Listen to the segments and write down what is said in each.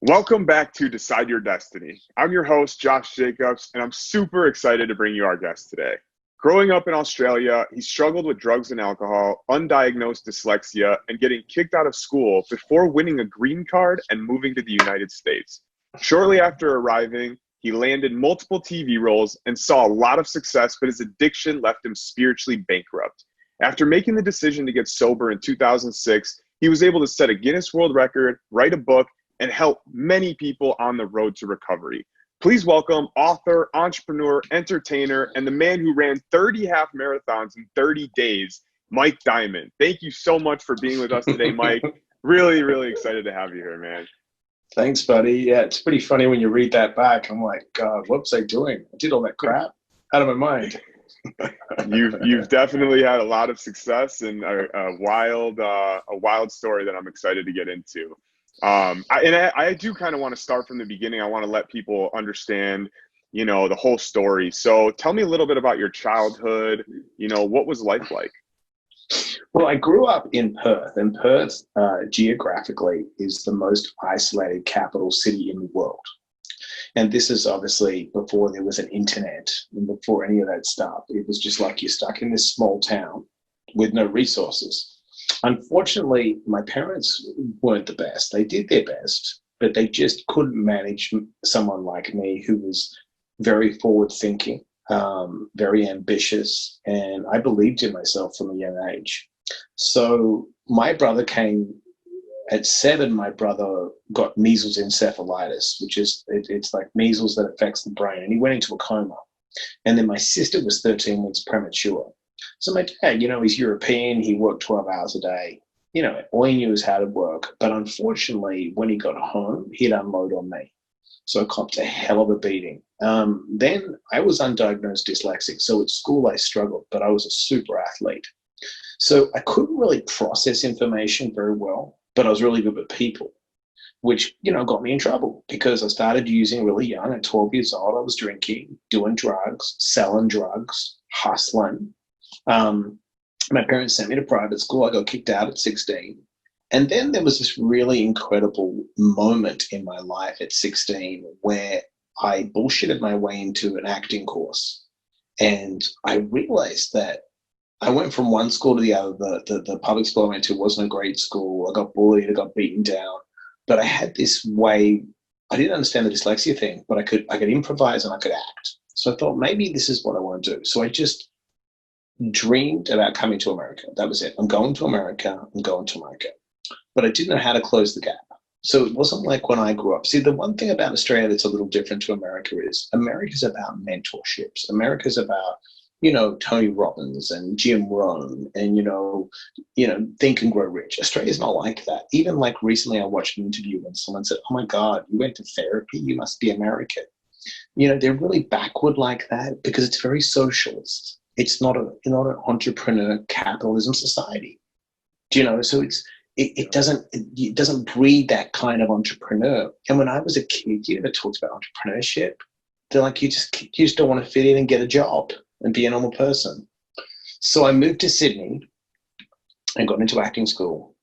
Welcome back to Decide Your Destiny. I'm your host, Josh Jacobs, and I'm super excited to bring you our guest today. Growing up in Australia, he struggled with drugs and alcohol, undiagnosed dyslexia, and getting kicked out of school before winning a green card and moving to the United States. Shortly after arriving, he landed multiple TV roles and saw a lot of success, but his addiction left him spiritually bankrupt. After making the decision to get sober in 2006, he was able to set a Guinness World Record, write a book, and help many people on the road to recovery. Please welcome author, entrepreneur, entertainer, and the man who ran 30 half marathons in 30 days, Mike Diamond. Thank you so much for being with us today, Mike. Really, really excited to have you here, man. Thanks, buddy. Yeah, it's pretty funny when you read that back. I'm like, God, what was I doing? I did all that crap out of my mind. You've definitely had a lot of success and a wild story that I'm excited to get into. I do kind of want to start from the beginning. I want to let people understand, the whole story. So tell me a little bit about your childhood. What was life like? Well, I grew up in Perth, and Perth, geographically, is the most isolated capital city in the world. And this is obviously before there was an internet and before any of that stuff. It was just like you're stuck in this small town with no resources. Unfortunately, my parents weren't the best. They did their best, but they just couldn't manage someone like me who was very forward-thinking, very ambitious, and I believed in myself from a young age. So my brother came at 7. My brother got measles encephalitis, which is it's like measles that affects the brain, and he went into a coma. And then my sister was 13 weeks premature. So my dad, he's European. He worked 12 hours a day. All he knew is how to work. But unfortunately, when he got home, he'd unload on me. So I copped a hell of a beating. Then I was undiagnosed dyslexic. So at school, I struggled, but I was a super athlete. So I couldn't really process information very well, but I was really good with people, which, got me in trouble because I started using really young. At 12 years old, I was drinking, doing drugs, selling drugs, hustling. My parents sent me to private school. I got kicked out at 16. And then there was this really incredible moment in my life at 16 where I bullshitted my way into an acting course. And I realized that I went from one school to the other. The public school I went to wasn't a great school. I got bullied. I got beaten down. But I had this way, I didn't understand the dyslexia thing, but I could improvise and I could act. So I thought maybe this is what I want to do. So I just dreamed about coming to America. That was it. I'm going to America. I'm going to America. But I didn't know how to close the gap. So it wasn't like when I grew up. See, the one thing about Australia that's a little different to America is America's about mentorships. America's about, Tony Robbins and Jim Rohn and, Think and Grow Rich. Australia's not like that. Even like recently I watched an interview when someone said, oh my God, you went to therapy? You must be American. They're really backward like that because it's very socialist. It's not an entrepreneur capitalism society. So it doesn't breed that kind of entrepreneur. And when I was a kid, you never talked about entrepreneurship. They're like, you just don't want to fit in and get a job and be a normal person. So I moved to Sydney and got into acting school.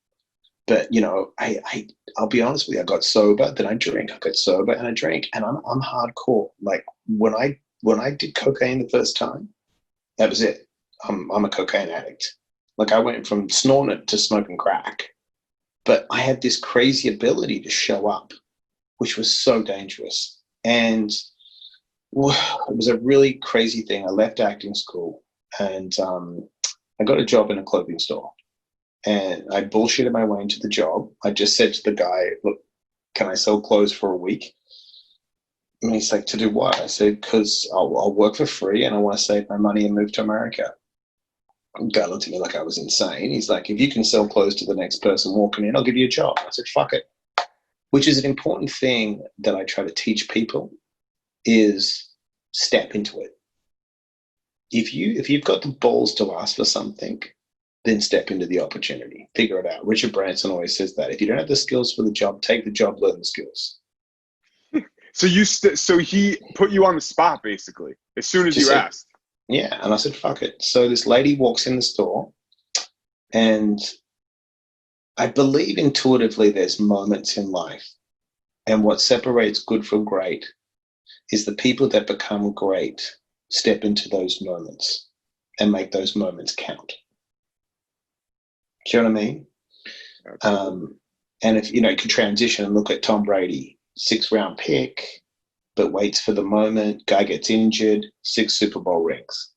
But I'll be honest with you, I got sober, then I drink. I got sober and I drank, and I'm hardcore. Like when I did cocaine the first time, that was it. I'm a cocaine addict. Like I went from snorting it to smoking crack. But I had this crazy ability to show up, which was so dangerous. And it was a really crazy thing. I left acting school and I got a job in a clothing store. And I bullshitted my way into the job. I just said to the guy, look, can I sell clothes for a week? And he's like, to do what? I said, because I'll work for free and I want to save my money and move to America. The guy looked at me like I was insane. He's like, if you can sell clothes to the next person walking in, I'll give you a job. I said, fuck it. Which is an important thing that I try to teach people is step into it. If you've got the balls to ask for something, then step into the opportunity. Figure it out. Richard Branson always says that. If you don't have the skills for the job, take the job, learn the skills. So he put you on the spot, basically, as soon as you asked. Yeah, and I said, fuck it. So this lady walks in the store, and I believe intuitively there's moments in life And what separates good from great is the people that become great step into those moments and make those moments count. Do you know what I mean? And if, you could transition and look at Tom Brady, 6th-round pick, but waits for the moment, guy gets injured, 6 Super Bowl rings.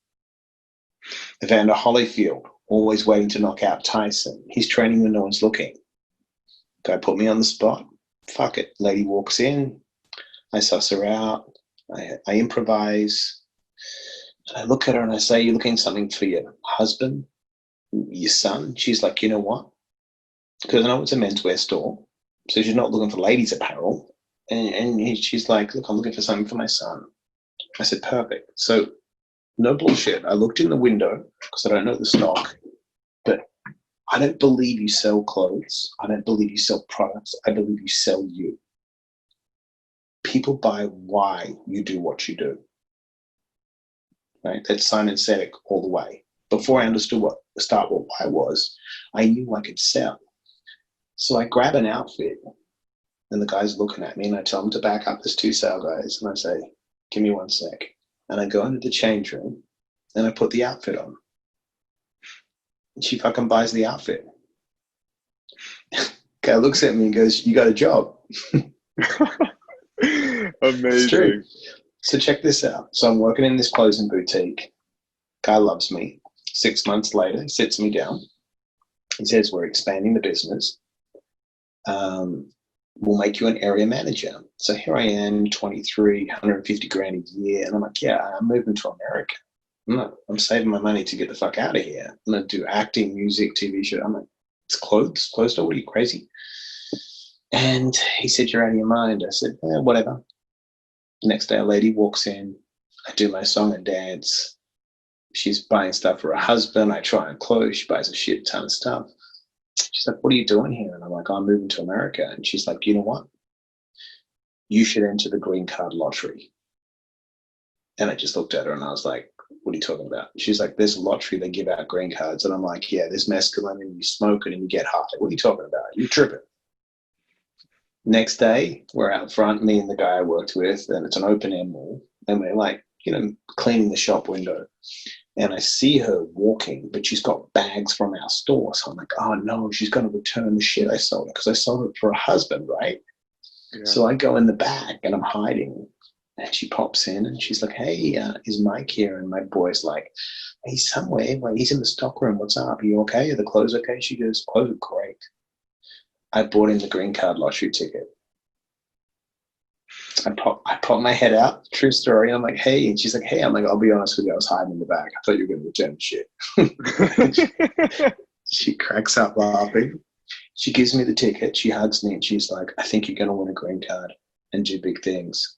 Evander Holyfield, always waiting to knock out Tyson. He's training when no one's looking. Guy put me on the spot. Fuck it. Lady walks in. I suss her out. I improvise. I look at her and I say, "You're looking something for your husband, your son?" She's like, "You know what?" Because I know it's a menswear store. So she's not looking for ladies' apparel. And she's like, "Look, I'm looking for something for my son." I said, "Perfect." So no bullshit. I looked in the window because I don't know the stock, but I don't believe you sell clothes. I don't believe you sell products. I believe you sell you. People buy why you do what you do. Right? That's Simon Sinek all the way. Before I understood what why was, I knew I could sell. So I grab an outfit and the guy's looking at me and I tell him to back up. There's 2 sale guys. And I say, "Give me 1 sec." And I go into the change room and I put the outfit on. And she fucking buys the outfit. Guy looks at me and goes, "You got a job." Amazing. So check this out. So I'm working in this clothing boutique. Guy loves me. 6 months later, he sits me down. He says, "We're expanding the business. We'll make you an area manager." So here I am, 23, 150 grand a year. And I'm like, "Yeah, I'm moving to America. I'm saving my money to get the fuck out of here. I'm going to do acting, music, TV show." I'm like, "It's closed door. What are you, crazy?" And he said, "You're out of your mind." I said, "Yeah, whatever." Next day, a lady walks in. I do my song and dance. She's buying stuff for her husband. I try on clothes. She buys a shit ton of stuff. She's like, "What are you doing here?" And I'm like, "I'm moving to America." And she's like, "You know what? You should enter the green card lottery." And I just looked at her and I was like, "What are you talking about?" She's like, "There's a lottery, they give out green cards." And I'm like, "Yeah, there's mescaline and you smoke it and you get high. What are you talking about? You tripping." Next day, we're out front, me and the guy I worked with, and it's an open air mall. And we're like, cleaning the shop window. And I see her walking, but she's got bags from our store. So I'm like, "Oh no, she's going to return the shit I sold her," because I sold it for her husband, right? Yeah. So I go in the back and I'm hiding. And she pops in and she's like, "Hey, is Mike here?" And my boy's like, "He's somewhere. Well, he's in the stock room. What's up? Are you okay? Are the clothes okay?" She goes, "Clothes are great." I bought him the green card lottery ticket. I pop my head out. True story. I'm like, "Hey," and she's like, "Hey." I'm like, "I'll be honest with you, I was hiding in the back. I thought you were going to return the shit." She cracks up laughing. She gives me the ticket. She hugs me and she's like, "I think you're going to win a green card and do big things.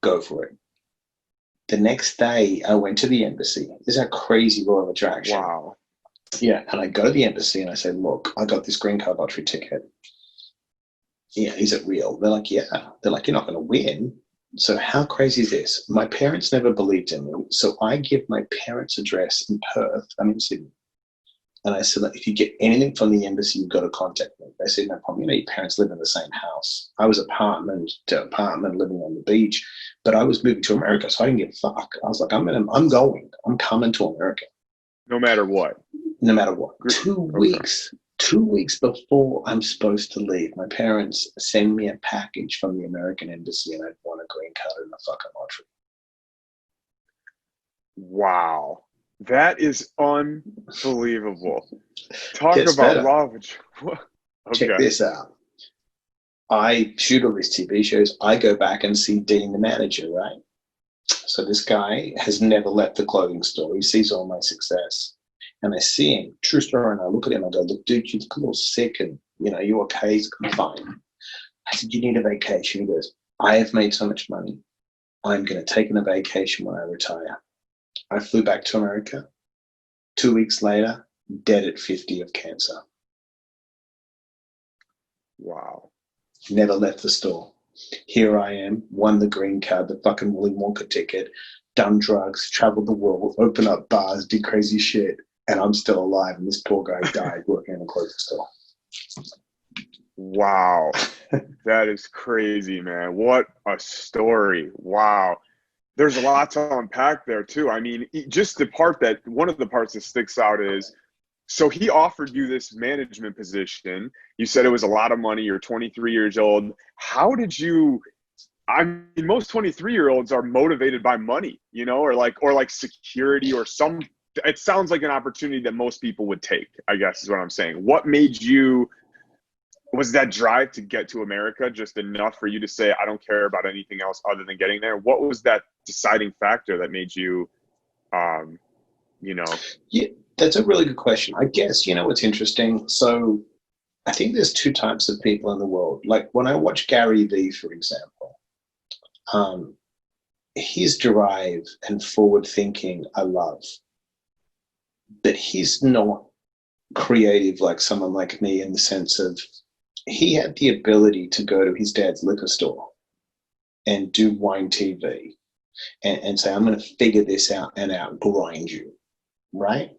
Go for it." The next day, I went to the embassy. This is a crazy law of attraction. Wow. Yeah, and I go to the embassy and I say, "Look, I got this green card lottery ticket. Yeah, is it real?" They're like, "Yeah." They're like, "You're not going to win." So how crazy is this? My parents never believed in me. So I give my parents' address in Perth. I'm in Sydney. And I said, "If you get anything from the embassy, you've got to contact me." They said, "No problem. Your parents live in the same house." I was apartment to apartment living on the beach, but I was moving to America, so I didn't give a fuck. I was like, I'm coming to America. No matter what. No matter what. 2 weeks before I'm supposed to leave, my parents send me a package from the American embassy and I'd won a green card in the fucking lottery. Wow. That is unbelievable. Talk Gets about better. law of okay. Check this out. I shoot all these TV shows. I go back and see Dean, the manager, right? So this guy has never left the clothing store. He sees all my success. And I see him, true story, and I look at him and I go, "Look, dude, you look a little sick and, you okay?" He's fine. I said, "You need a vacation." He goes, "I have made so much money. I'm going to take a vacation when I retire." I flew back to America. 2 weeks later, dead at 50 of cancer. Wow. Never left the store. Here I am, won the green card, the fucking Willy Wonka ticket, done drugs, traveled the world, opened up bars, did crazy shit, and I'm still alive. And this poor guy died working in a clothing store. Wow. That is crazy, man. What a story. Wow. There's a lot to unpack there too. I mean, just one of the parts that sticks out is, so he offered you this management position. You said it was a lot of money. You're 23 years old. How did you, I mean, most 23-year-olds are motivated by money, or like security or it sounds like an opportunity that most people would take, I guess is what I'm saying. What made you, was that drive to get to America just enough for you to say, I don't care about anything else other than getting there? What was that deciding factor that made you, um, you know? Yeah, that's a really good question. I guess, what's interesting. So I think there's two types of people in the world. Like when I watch Gary Vee, for example, his drive and forward thinking, I love, but he's not creative like someone like me in the sense of he had the ability to go to his dad's liquor store and do wine TV and say, I'm going to figure this out and outgrind you, right?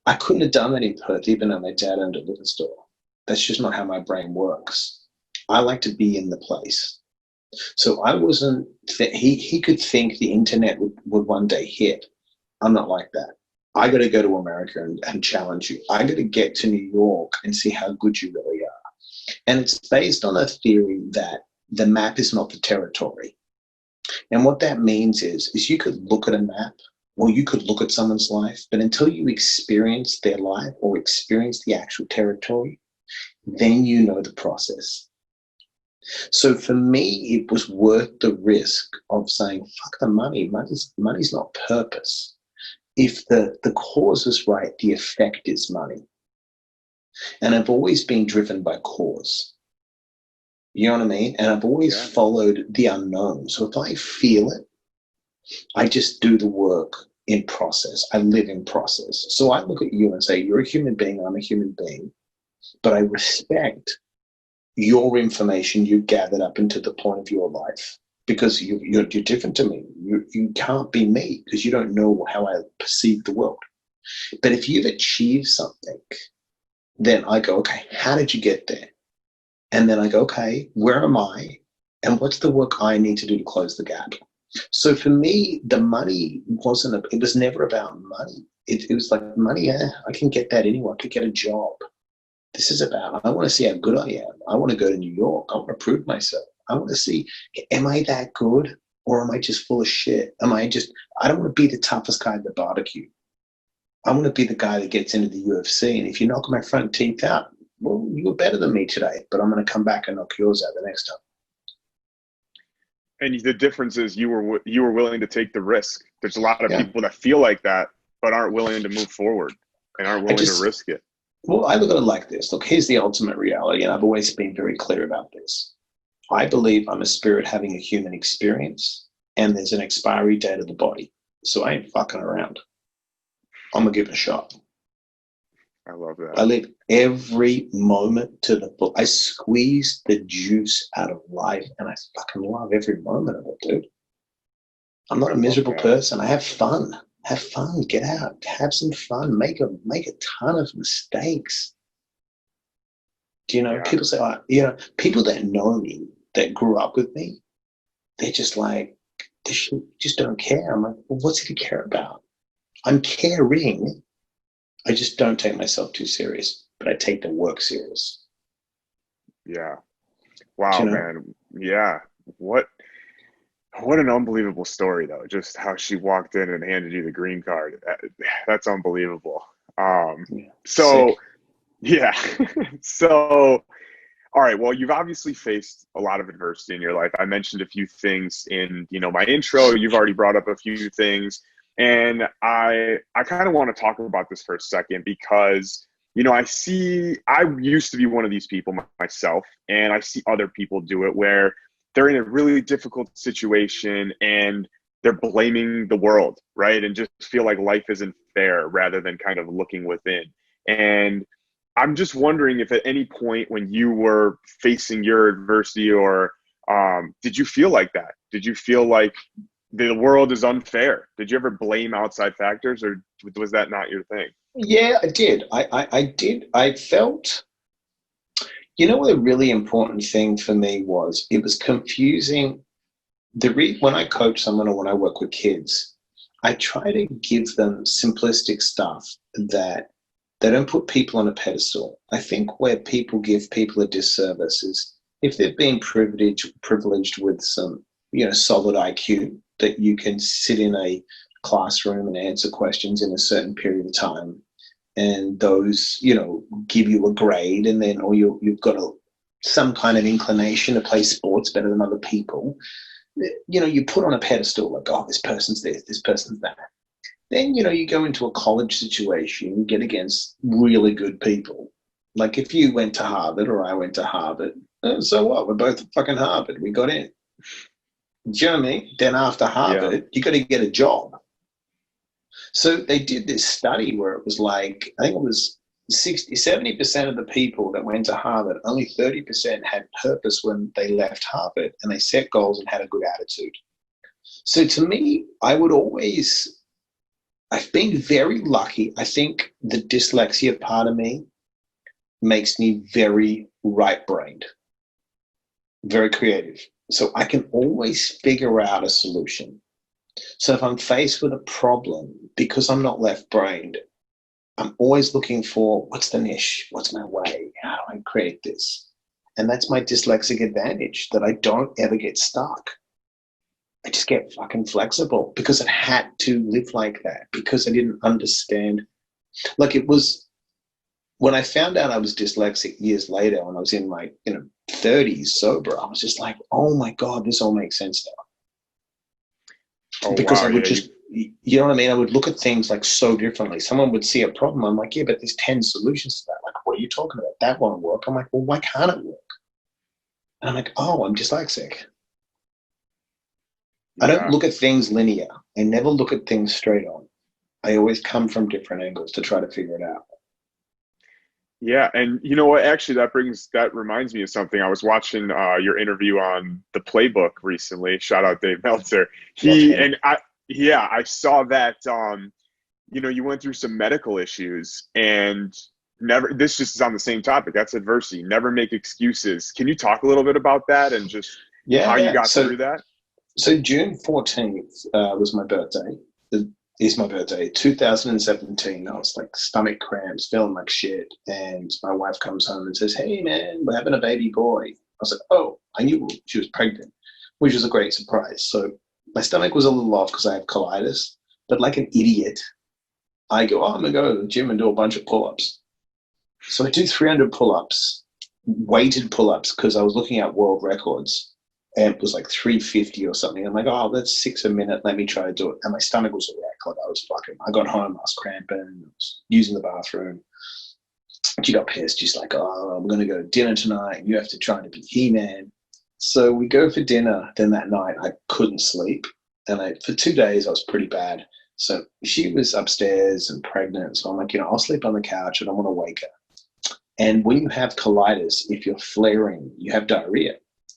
I couldn't have done that in Perth, even though my dad owned a liquor store. That's just not how my brain works. I like to be in the place. So I wasn't, he could think the internet would one day hit. I'm not like that. I got to go to America and challenge you. I got to get to New York and see how good you really are. And it's based on a theory that the map is not the territory. And what that means is you could look at a map or you could look at someone's life, but until you experience their life or experience the actual territory, then you know the process. So for me, it was worth the risk of saying, fuck the money. Money's not purpose. If the cause is right, the effect is money. And I've always been driven by cause. You know what I mean? And I've always followed the unknown. So if I feel it, I just do the work in process. I live in process. So I look at you and say, you're a human being, I'm a human being. But I respect your information you gathered up into the point of your life because you're different to me. You can't be me because you don't know how I perceive the world. But if you've achieved something, then I go, okay, how did you get there? And then I go, okay, where am I? And what's the work I need to do to close the gap? So for me, the money it was never about money. It was like money, I can get that anywhere. I could get a job. This is about, I want to see how good I am. I want to go to New York. I want to prove myself. I want to see, am I that good or am I just full of shit? I don't want to be the toughest guy at the barbecue. I want to be the guy that gets into the UFC. And if you knock my front teeth out, well, you were better than me today, but I'm going to come back and knock yours out the next time. And the difference is you were willing to take the risk. There's a lot of people that feel like that, but aren't willing to move forward and aren't willing to risk it. Well, I look at it like this. Look, here's the ultimate reality, and I've always been very clear about this. I believe I'm a spirit having a human experience, and there's an expiry date of the body. So I ain't fucking around. I'm going to give it a shot. I love that. I live every moment to the full. I squeeze the juice out of life, and I fucking love every moment of it, dude. I'm not a miserable person. I have fun. Have fun. Get out. Have some fun. Make a ton of mistakes. People say, people that know me, that grew up with me, they're just like, they just don't care. I'm like, well, what's it to care about? I'm caring. I just don't take myself too serious, but I take the work serious. Yeah. Wow, man. Yeah. What an unbelievable story, though. Just how she walked in and handed you the green card. That's unbelievable. So, all right. Well, you've obviously faced a lot of adversity in your life. I mentioned a few things in, my intro. You've already brought up a few things. And I kind of want to talk about this for a second because, I used to be one of these people myself, and I see other people do it where they're in a really difficult situation and they're blaming the world, right? And just feel like life isn't fair rather than kind of looking within. And I'm just wondering if at any point when you were facing your adversity or did you feel like that? Did you feel like the world is unfair? Did you ever blame outside factors, or was that not your thing? Yeah, I did. I did. I felt, You know what a really important thing for me was? It was confusing. When I coach someone or when I work with kids, I try to give them simplistic stuff that they don't put people on a pedestal. I think where people give people a disservice is if they've been privileged with some, solid IQ, that you can sit in a classroom and answer questions in a certain period of time, and those, give you a grade, and then, or you've got some kind of inclination to play sports better than other people. You put on a pedestal like, oh, this person's this person's that. Then, you go into a college situation, you get against really good people. Like if you went to Harvard or I went to Harvard, so what? We're both at fucking Harvard. We got in. Do you know what I mean? Then after Harvard, you got to get a job. So they did this study where it was like, I think it was 70% of the people that went to Harvard, only 30% had purpose when they left Harvard, and they set goals and had a good attitude. So to me, I've been very lucky. I think the dyslexia part of me makes me very right-brained, very creative. So I can always figure out a solution. So if I'm faced with a problem, because I'm not left-brained, I'm always looking for what's the niche, what's my way, how do I create this? And that's my dyslexic advantage, that I don't ever get stuck. I just get fucking flexible because I had to live like that, because I didn't understand. Like it was, when I found out I was dyslexic years later, when I was in my 30s sober, I was just like, oh my God, this all makes sense now. Oh, because wow, I would you know what I mean? I would look at things like so differently. Someone would see a problem. I'm like, yeah, but there's 10 solutions to that. Like, what are you talking about? That won't work. I'm like, well, why can't it work? And I'm like, oh, I'm dyslexic. I don't look at things linear. I never look at things straight on. I always come from different angles to try to figure it out. Yeah, and you know what? Actually, that reminds me of something. I was watching your interview on the Playbook recently. Shout out Dave Meltzer. I saw that. You went through some medical issues, and never. This just is on the same topic. That's adversity. Never make excuses. Can you talk a little bit about that and just how you got through that? So June 14th was my birthday. Is my birthday, 2017. I was like stomach cramps, feeling like shit. And my wife comes home and says, hey man, we're having a baby boy. I was like, oh, I knew she was pregnant, which was a great surprise. So my stomach was a little off because I have colitis, but like an idiot, I go, I'm gonna go to the gym and do a bunch of pull-ups. So I do 300 pull-ups, weighted pull-ups, because I was looking at world records. And it was like 350 or something. I'm like, oh, that's 6 a minute. Let me try to do it. And my stomach was a wreck. Like I got home, I was cramping, I was using the bathroom. She got pissed. She's like, oh, I'm going to go to dinner tonight. You have to try to be He-Man. So we go for dinner. Then that night I couldn't sleep. And for 2 days I was pretty bad. So she was upstairs and pregnant. So I'm like, I'll sleep on the couch. I don't want to wake her. And when you have colitis, if you're flaring, you have diarrhea.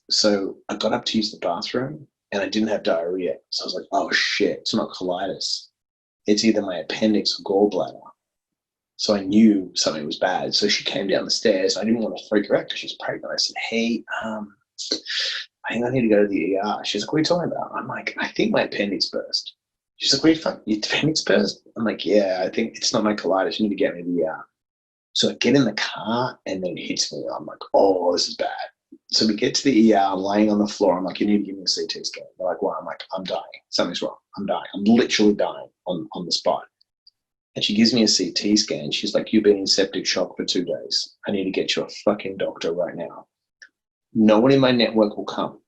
So I got up to use the bathroom and I didn't have diarrhea. So I was like, oh shit, it's not colitis. It's either my appendix or gallbladder. So I knew something was bad. So she came down the stairs. I didn't want to freak her out because she's pregnant. I said, hey, I think I need to go to the ER. She's like, what are you talking about? I'm like, I think my appendix burst. She's like, wait, your appendix burst? I'm like, yeah, I think it's not my colitis. You need to get me to the ER. So I get in the car and then it hits me. I'm like, oh, this is bad. So we get to the ER, I'm laying on the floor. I'm like, you need to give me a CT scan. They're like, well, I'm like, I'm dying. Something's wrong. I'm dying. I'm literally dying on the spot. And she gives me a CT scan. She's like, you've been in septic shock for 2 days. I need to get you a fucking doctor right now. No one in my network will come.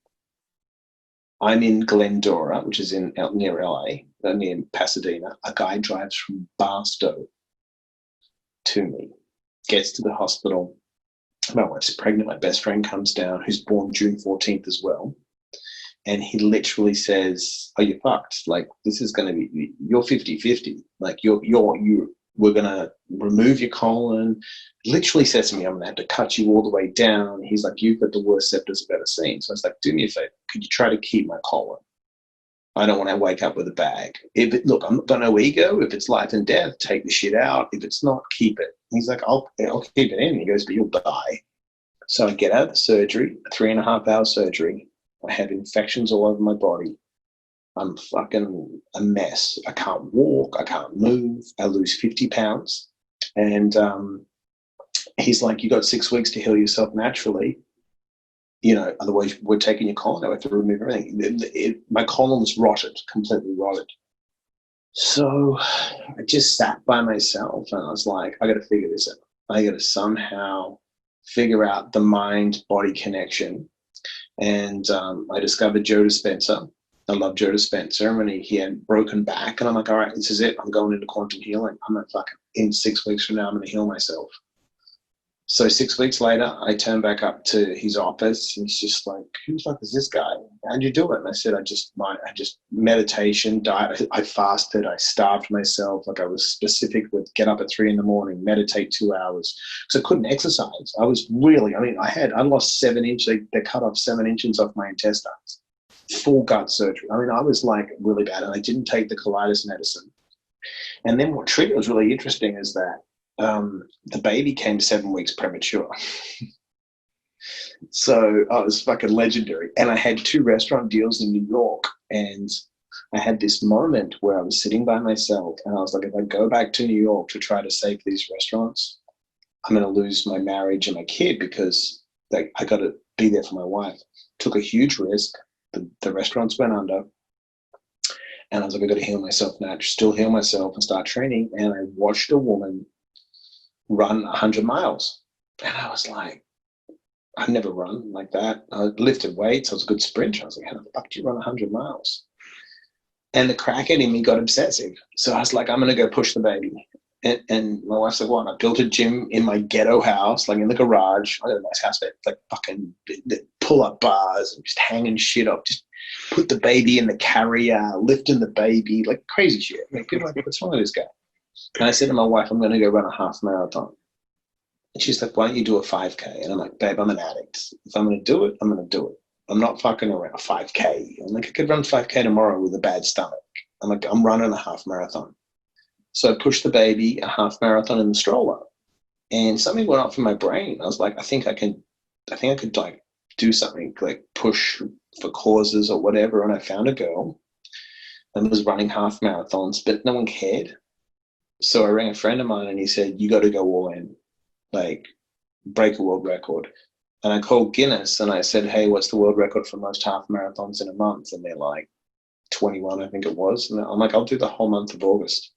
I'm in Glendora, which is near LA, near Pasadena. A guy drives from Barstow to me, gets to the hospital. My wife's pregnant. My best friend comes down, who's born June 14th as well. And he literally says, oh, you're fucked. Like, this is going to be, you're 50-50. Like, we're going to remove your colon. Literally says to me, I'm going to have to cut you all the way down. He's like, you've got the worst septus I've ever seen. So I was like, do me a favor. Could you try to keep my colon? I don't want to wake up with a bag. Look, I'm not got no ego. If it's life and death, take the shit out. If it's not, keep it. He's like, I'll keep it in. He goes, but you'll die. So I get out of the surgery, a 3.5 hour surgery. I have infections all over my body. I'm fucking a mess. I can't walk. I can't move. I lose 50 pounds. And he's like, you got 6 weeks to heal yourself naturally. Otherwise we're taking your colon. I have to remove everything. My colon was rotted, completely rotted. So I just sat by myself and I was like, I got to figure this out. I got to somehow figure out the mind-body connection. And I discovered Joe Dispenza. I love Joe Dispenza, and he had broken back. And I'm like, all right, this is it. I'm going into quantum healing. I'm like, fucking in 6 weeks from now, I'm going to heal myself. So 6 weeks later, I turn back up to his office, and he's just like, who the fuck is this guy? How'd you do it? And I said, I just meditation, diet. I fasted. I starved myself. Like I was specific with get up at 3 a.m, meditate 2 hours. So I couldn't exercise. I was really, I lost 7 inches. They cut off 7 inches off my intestines. Full gut surgery. I was like really bad, and I didn't take the colitis medicine. And then what triggered was really interesting is that the baby came 7 weeks premature. So I was fucking legendary. And I had 2 restaurant deals in New York. And I had this moment where I was sitting by myself and I was like, if I go back to New York to try to save these restaurants, I'm going to lose my marriage and my kid because I got to be there for my wife. Took a huge risk. The restaurants went under. And I was like, I got to heal myself now, still heal myself and start training. And I watched a woman run 100 miles. And I was like, I've never run like that. I lifted weights. I was a good sprinter. I was like, how the fuck do you run 100 miles? And the crackhead in me got obsessive. So I was like, I'm going to go push the baby. And my wife said, what? I built a gym in my ghetto house, like in the garage. I got a nice house, but like fucking pull-up bars and just hanging shit up. Just put the baby in the carrier, lifting the baby, like crazy shit. Like, people are like, what's wrong with this guy? And I said to my wife, I'm going to go run a half marathon. And she's like, why don't you do a 5K? And I'm like, babe, I'm an addict. If I'm going to do it, I'm going to do it. I'm not fucking around a 5K. I'm like, I could run 5K tomorrow with a bad stomach. I'm like, I'm running a half marathon. So I pushed the baby a half marathon in the stroller. And something went off in my brain. I was like, I think I could like do something, like push for causes or whatever. And I found a girl and was running half marathons, but no one cared. So I rang a friend of mine and he said, you got to go all in, like break a world record. And I called Guinness and I said, hey, what's the world record for most half marathons in a month? And they're like 21, I think it was. And I'm like, I'll do the whole month of August.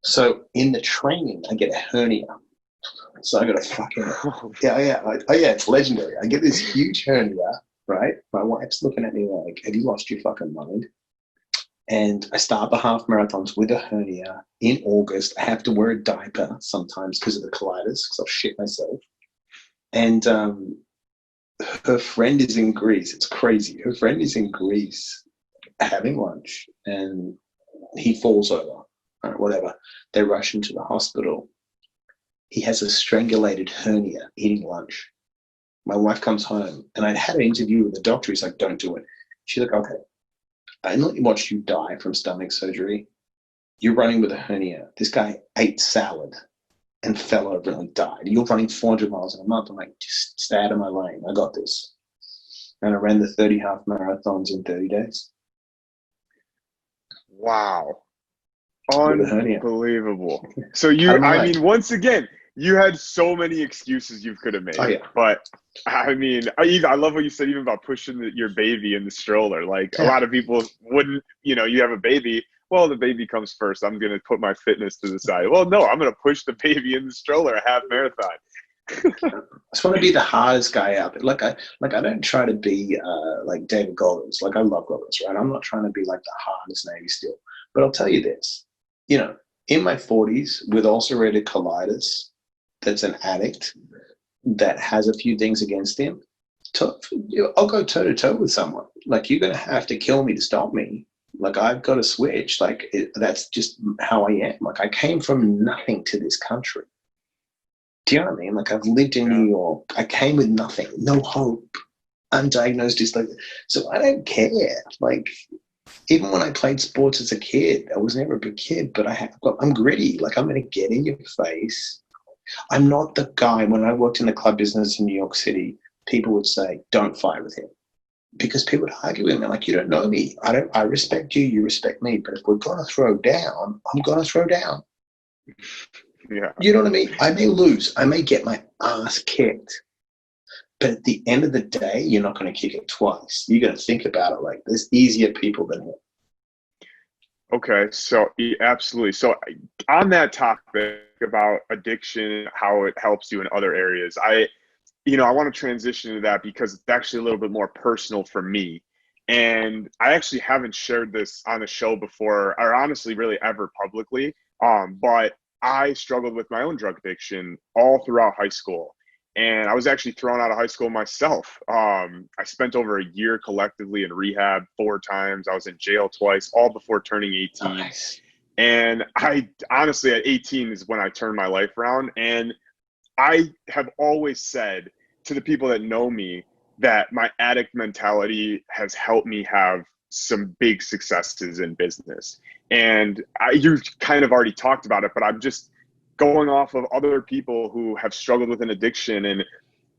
So in the training, I get a hernia. So I got a fucking, yeah, it's legendary. I get this huge hernia, right? My wife's looking at me like, have you lost your fucking mind? And I start the half marathons with a hernia in August. I have to wear a diaper sometimes because of the colitis, because I'll shit myself. And her friend is in Greece. It's crazy. Her friend is in Greece having lunch and he falls over, or whatever. They rush him to the hospital. He has a strangulated hernia eating lunch. My wife comes home and I'd had an interview with the doctor. He's like, don't do it. She's like, okay, I not watched you die from stomach surgery. You're running with a hernia. This guy ate salad and fell over and died. You're running 400 miles in a month. I'm like, just stay out of my lane. I got this. And I ran the 30 half marathons in 30 days. Wow. Unbelievable. So once again, you had so many excuses you could have made. Oh, yeah. But I love what you said even about pushing your baby in the stroller. Like a lot of people wouldn't, you have a baby. Well, the baby comes first. I'm going to put my fitness to the side. Well, no, I'm going to push the baby in the stroller a half marathon. I just want to be the hardest guy out there. Like I don't try to be like David Goggins. Like I love Goggins, right? I'm not trying to be like the hardest Navy SEAL. But I'll tell you this, in my 40s with ulcerative colitis, that's an addict that has a few things against him, I'll go toe to toe with someone. Like you're going to have to kill me to stop me. Like I've got to switch. Like that's just how I am. Like I came from nothing to this country. Do you know what I mean? Like I've lived in New York. I came with nothing, no hope, undiagnosed dyslexia. So I don't care. Like even when I played sports as a kid, I was never a big kid, but I'm gritty. Like I'm going to get in your face I'm not the guy. When I worked in the club business in New York City, people would say, don't fight with him. Because people would argue with me, like, you don't know me. I respect you, you respect me. But if we're going to throw down, I'm going to throw down. Yeah. You know what I mean? I may lose. I may get my ass kicked. But at the end of the day, you're not going to kick it twice. You're going to think about it like there's easier people than him. Okay, so absolutely. So on that topic about addiction, how it helps you in other areas, I want to transition to that because it's actually a little bit more personal for me. And I actually haven't shared this on the show before, or honestly, really ever publicly. But I struggled with my own drug addiction all throughout high school. And I was actually thrown out of high school myself. I spent over a year collectively in rehab 4 times. I was in jail twice, all before turning 18. Nice. And I honestly, at 18 is when I turned my life around. And I have always said to the people that know me that my addict mentality has helped me have some big successes in business. And you've kind of already talked about it, but I'm just going off of other people who have struggled with an addiction. And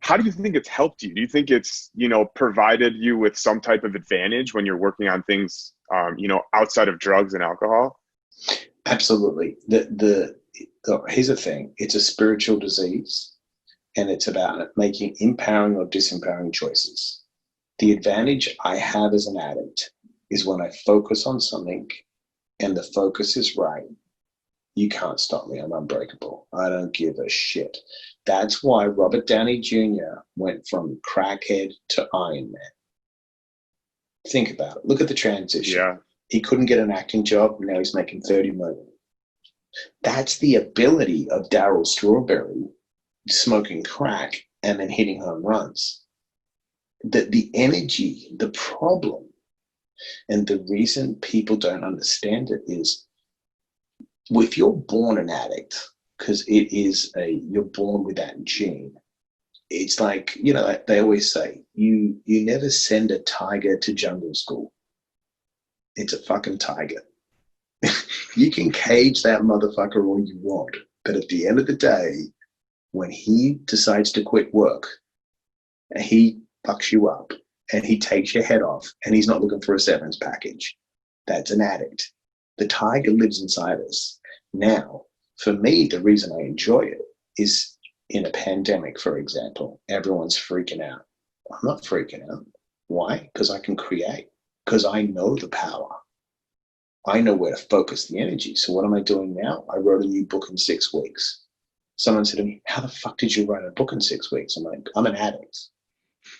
how do you think it's helped you? Do you think it's, provided you with some type of advantage when you're working on things, outside of drugs and alcohol? Absolutely. Here's the thing. It's a spiritual disease, and it's about making empowering or disempowering choices. The advantage I have as an addict is when I focus on something and the focus is right, you can't stop me. I'm unbreakable. I don't give a shit. That's why Robert Downey Jr. went from crackhead to Iron Man. Think about it. Look at the transition. Yeah. He couldn't get an acting job. Now he's making $30 million. That's the ability of Darryl Strawberry smoking crack and then hitting home runs. The energy, the problem, and the reason people don't understand it is, if you're born an addict, because you're born with that gene, it's like, they always say, you never send a tiger to jungle school. It's a fucking tiger. You can cage that motherfucker all you want, but at the end of the day, when he decides to quit work, he fucks you up and he takes your head off, and he's not looking for a severance package. That's an addict. The tiger lives inside us. Now, for me, the reason I enjoy it is, in a pandemic, for example, everyone's freaking out. I'm not freaking out. Why? Because I can create. Because I know the power. I know where to focus the energy. So what am I doing now? I wrote a new book in 6 weeks. Someone said to me, how the fuck did you write a book in 6 weeks? I'm like, I'm an addict.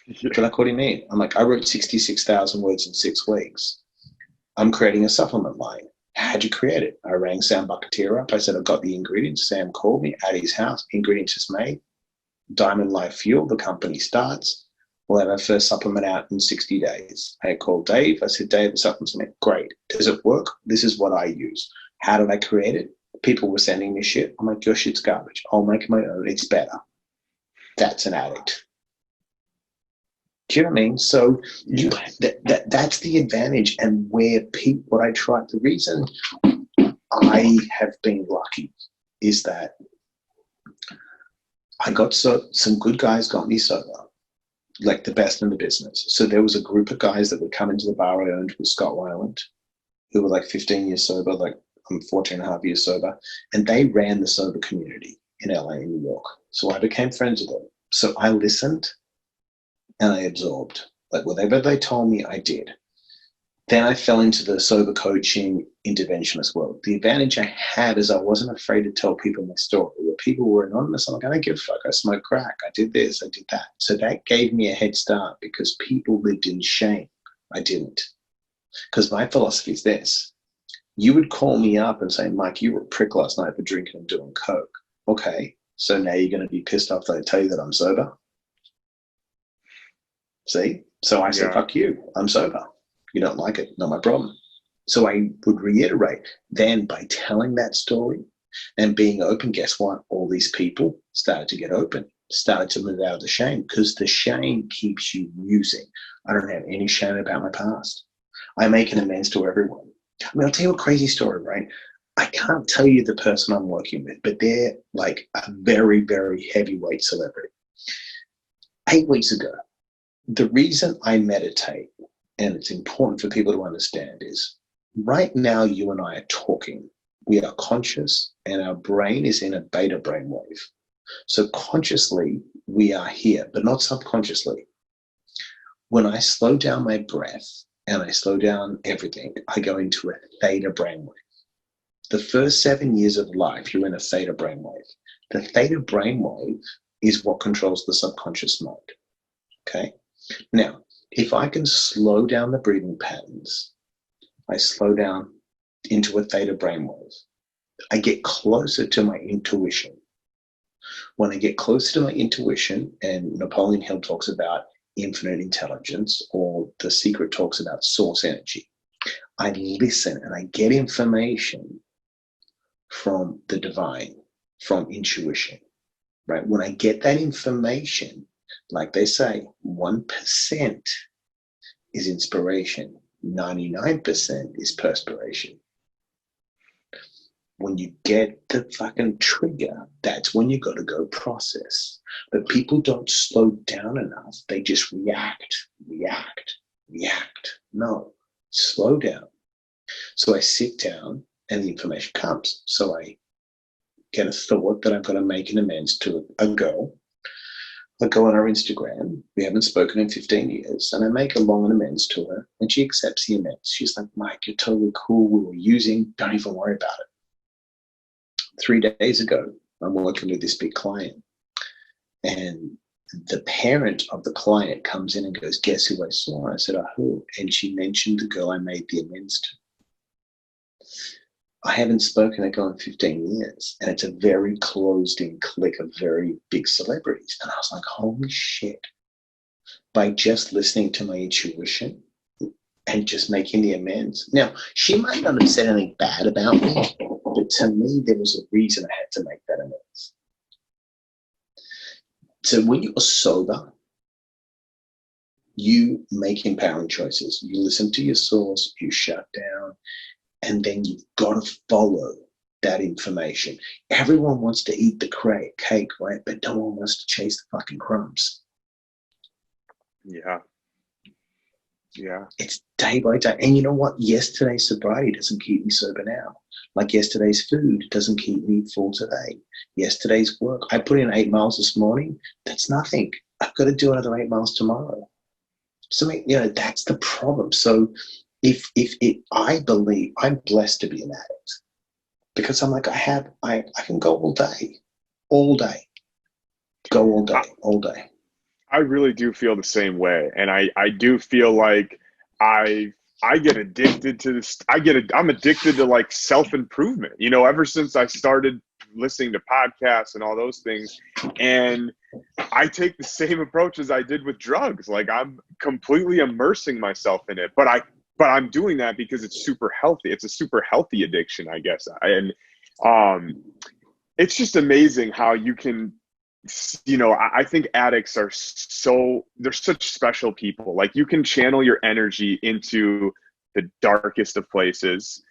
Yeah. They're like, what do you mean? I'm like, I wrote 66,000 words in 6 weeks. I'm creating a supplement line. How'd you create it? I rang Sam Bucketeer up. I said, I've got the ingredients. Sam called me at his house. Ingredients is made. Diamond Life Fuel, the company starts. We'll have our first supplement out in 60 days. I called Dave. I said, Dave, the supplement's made. Great. Does it work? This is what I use. How did I create it? People were sending me shit. I'm like, your shit's garbage. I'll make my own. It's better. That's an addict. Do you know what I mean? So that's the advantage, and where the reason I have been lucky is that I got some good guys got me sober, like the best in the business. So there was a group of guys that would come into the bar I owned with Scott Weiland, who were like 15 years sober, like I'm 14 and a half years sober, and they ran the sober community in LA and New York. So I became friends with them. So I listened and I absorbed. Like whatever they told me, I did. Then I fell into the sober coaching interventionist world. The advantage I had is I wasn't afraid to tell people my story. Where people were anonymous, I'm like, I don't give a fuck. I smoke crack. I did this. I did that. So that gave me a head start because people lived in shame. I didn't. Because my philosophy is this. You would call me up and say, Mike, you were a prick last night for drinking and doing coke. Okay, so now you're going to be pissed off that I tell you that I'm sober? See? So I said, fuck you. I'm sober. You don't like it, not my problem. So I would reiterate. Then by telling that story and being open, guess what? All these people started to get open, started to move out of the shame, because the shame keeps you using. I don't have any shame about my past. I make an amends to everyone. I mean, I'll tell you a crazy story, right? I can't tell you the person I'm working with, but they're like a very, very heavyweight celebrity. 8 weeks ago, the reason I meditate, and it's important for people to understand, is right now you and I are talking. We are conscious and our brain is in a beta brainwave. So consciously, we are here, but not subconsciously. When I slow down my breath and I slow down everything, I go into a theta brainwave. The first 7 years of life, you're in a theta brainwave. The theta brainwave is what controls the subconscious mind. Okay? Now, if I can slow down the breathing patterns, I slow down into a theta brainwave. I get closer to my intuition. When I get closer to my intuition, and Napoleon Hill talks about infinite intelligence, or The Secret talks about source energy, I listen and I get information from the divine, from intuition, right? When I get that information, like they say, 1% is inspiration, 99% is perspiration. When you get the fucking trigger, that's when you got to go process. But people don't slow down enough. They just react. No, slow down. So I sit down and the information comes. So I get a thought that I've got to make an amends to a girl. I go on her Instagram. We haven't spoken in 15 years. And I make a long amends to her. And she accepts the amends. She's like, Mike, you're totally cool. We were using. Don't even worry about it. 3 days ago, I'm working with this big client. And the parent of the client comes in and goes, guess who I saw? I said, oh, who? And she mentioned the girl I made the amends to. I haven't spoken to that girl in 15 years. And it's a very closed-in clique of very big celebrities. And I was like, holy shit. By just listening to my intuition and just making the amends. Now, she might not have said anything bad about me, but to me, there was a reason I had to make that amends. So when you're sober, you make empowering choices. You listen to your source, you shut down, and then you've got to follow that information. Everyone wants to eat the cake, right? But no one wants to chase the fucking crumbs. Yeah. It's day by day. And you know what? Yesterday's sobriety doesn't keep me sober now. Like yesterday's food doesn't keep me full today. Yesterday's work. I put in 8 miles this morning. That's nothing. I've got to do another 8 miles tomorrow. So, that's the problem. So I believe I'm blessed to be an addict because I'm like, I can go all day, go all day. I really do feel the same way. And I do feel like I get addicted to this. I'm addicted to like self-improvement, ever since I started listening to podcasts and all those things. And I take the same approach as I did with drugs. Like I'm completely immersing myself in it, but I'm doing that because it's super healthy. It's a super healthy addiction, I guess. And it's just amazing how you can, I think addicts they're such special people. Like you can channel your energy into the darkest of places,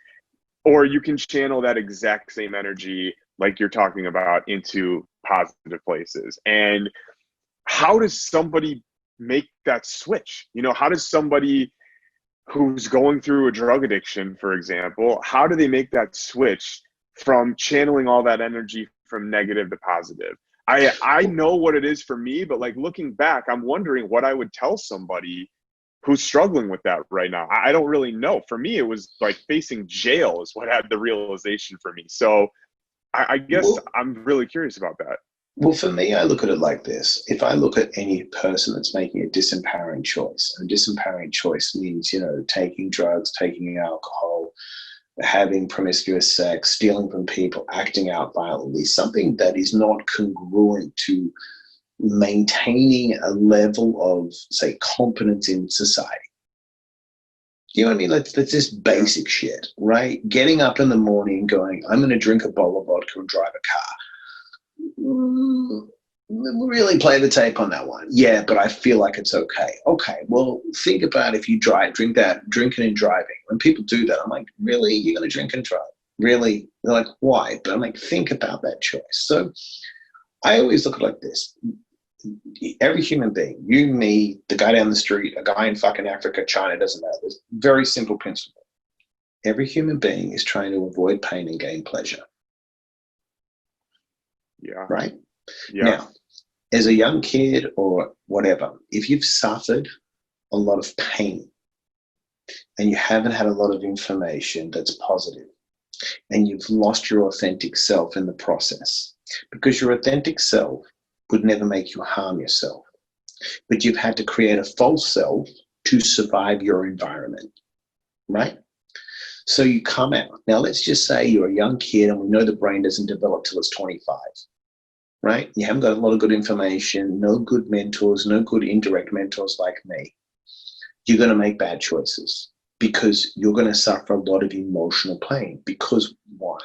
or you can channel that exact same energy, like you're talking about, into positive places. And how does somebody make that switch? How does somebody who's going through a drug addiction, for example, how do they make that switch from channeling all that energy from negative to positive? I know what it is for me, but like looking back, I'm wondering what I would tell somebody who's struggling with that right now. I don't really know. For me, it was like facing jail is what had the realization for me. So I guess I'm really curious about that. Well, for me, I look at it like this. If I look at any person that's making a disempowering choice, and a disempowering choice means, taking drugs, taking alcohol, having promiscuous sex, stealing from people, acting out violently, something that is not congruent to maintaining a level of, say, competence in society. You know what I mean? That's just basic shit, right? Getting up in the morning going, I'm going to drink a bowl of vodka and drive a car. Really play the tape on that one. Yeah, but I feel like it's okay. Okay, well, think about if you drinking and driving. When people do that, I'm like, really? You're going to drink and drive? Really? They're like, why? But I'm like, think about that choice. So I always look at it like this. Every human being, you, me, the guy down the street, a guy in fucking Africa, China, doesn't matter. There's a very simple principle. Every human being is trying to avoid pain and gain pleasure. Yeah. Right? Yeah. Now, as a young kid or whatever, if you've suffered a lot of pain and you haven't had a lot of information that's positive, and you've lost your authentic self in the process, because your authentic self would never make you harm yourself, but you've had to create a false self to survive your environment, right? So you come out. Now, let's just say you're a young kid and we know the brain doesn't develop till it's 25, right? You haven't got a lot of good information, no good mentors, no good indirect mentors like me. You're going to make bad choices because you're going to suffer a lot of emotional pain. Because why?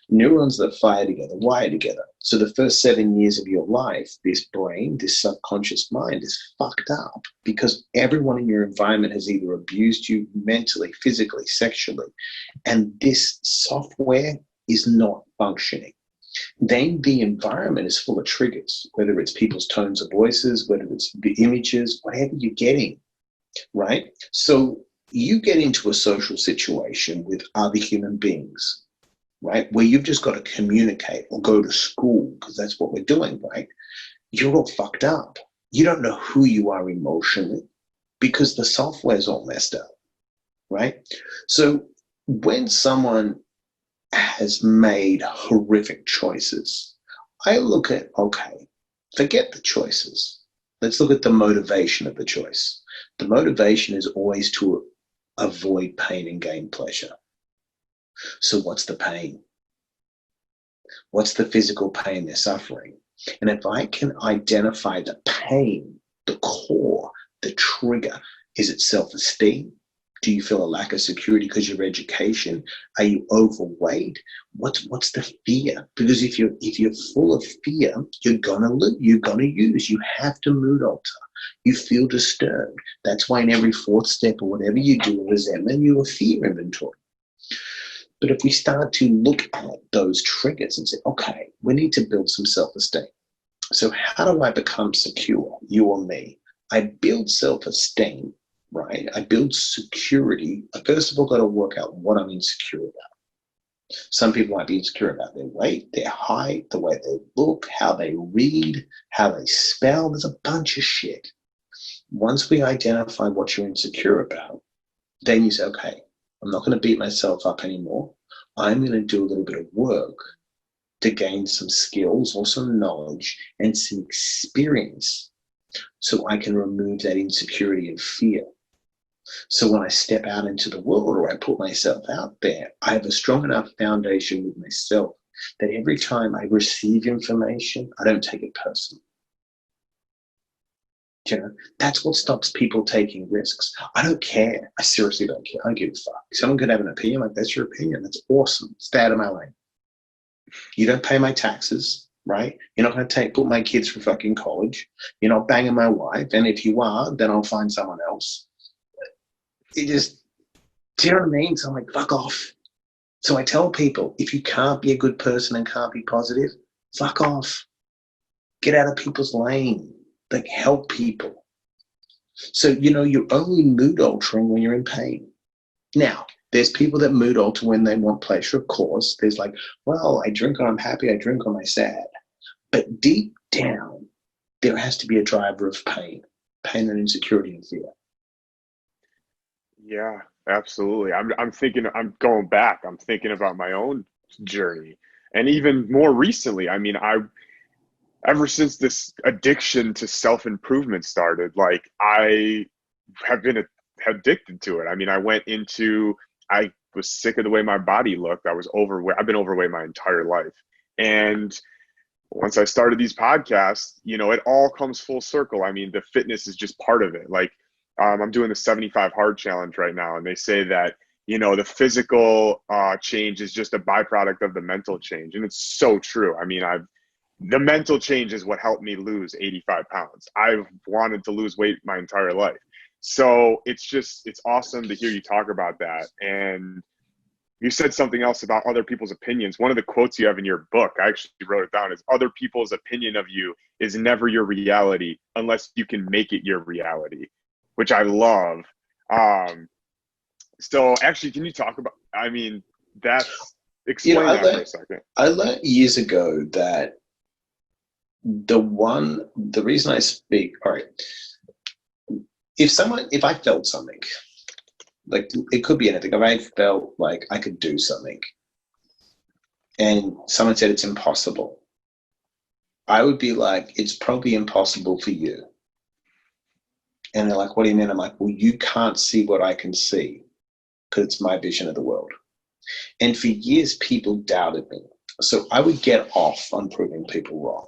Neurons that fire together wire together. So the first 7 years of your life, this brain, this subconscious mind is fucked up because everyone in your environment has either abused you mentally, physically, sexually, and this software is not functioning. Then the environment is full of triggers, whether it's people's tones of voices, whether it's the images, whatever you're getting, right? So you get into a social situation with other human beings, right, where you've just got to communicate or go to school, because that's what we're doing, right? You're all fucked up. You don't know who you are emotionally because the software's all messed up, right? So when someone has made horrific choices, I look at, okay, forget the choices. Let's look at the motivation of the choice. The motivation is always to avoid pain and gain pleasure. So what's the pain? What's the physical pain they're suffering? And if I can identify the pain, the core, the trigger, is it self-esteem? Do you feel a lack of security because of your education? Are you overweight? What's the fear? Because if you're full of fear, you're gonna lose, you're gonna use. You have to mood alter. You feel disturbed. That's why in every fourth step or whatever you do in resentment, you have a fear inventory. But if we start to look at those triggers and say, okay, we need to build some self-esteem. So how do I become secure, you or me? I build self-esteem, right? I build security. I first of all got to work out what I'm insecure about. Some people might be insecure about their weight, their height, the way they look, how they read, how they spell. There's a bunch of shit. Once we identify what you're insecure about, then you say, okay, I'm not going to beat myself up anymore. I'm going to do a little bit of work to gain some skills or some knowledge and some experience so I can remove that insecurity and fear. So when I step out into the world or I put myself out there, I have a strong enough foundation with myself that every time I receive information, I don't take it personally. You know, that's what stops people taking risks. I don't care. I seriously don't care. I don't give a fuck. Someone could have an opinion, like, that's your opinion. That's awesome. Stay out of my lane. You don't pay my taxes, right? You're not going to put my kids through fucking college. You're not banging my wife. And if you are, then I'll find someone else. It just, do you know what I mean? So I'm like, fuck off. So I tell people, if you can't be a good person and can't be positive, fuck off. Get out of people's lane. Like, help people. So, you know, you're only mood altering when you're in pain. Now, there's people that mood alter when they want pleasure, of course. There's like, well, I drink when I'm happy, I drink when I'm sad. But deep down, there has to be a driver of pain and insecurity and fear. Yeah, absolutely. I'm thinking, I'm going back. I'm thinking about my own journey. And even more recently, I mean, ever since this addiction to self-improvement started, like, I have been addicted to it. I mean, I was sick of the way my body looked. I was overweight. I've been overweight my entire life. And once I started these podcasts, you know, it all comes full circle. I mean, the fitness is just part of it. Like, I'm doing the 75 hard challenge right now, and they say that, you know, the physical change is just a byproduct of the mental change. And it's so true. I mean, the mental change is what helped me lose 85 pounds. I've wanted to lose weight my entire life. So it's awesome to hear you talk about that. And You said something else about other people's opinions. One of the quotes you have in your book, I actually wrote it down, is other people's opinion of you is never your reality unless you can make it your reality, which I love. So actually, can you talk about, I mean, that's, explain that for a second. I learned years ago that the reason I speak, all right, if I felt something, like it could be anything. If I felt like I could do something and someone said it's impossible, I would be like, it's probably impossible for you. And they're like, what do you mean? I'm like, well, you can't see what I can see because it's my vision of the world. And for years, people doubted me. So I would get off on proving people wrong.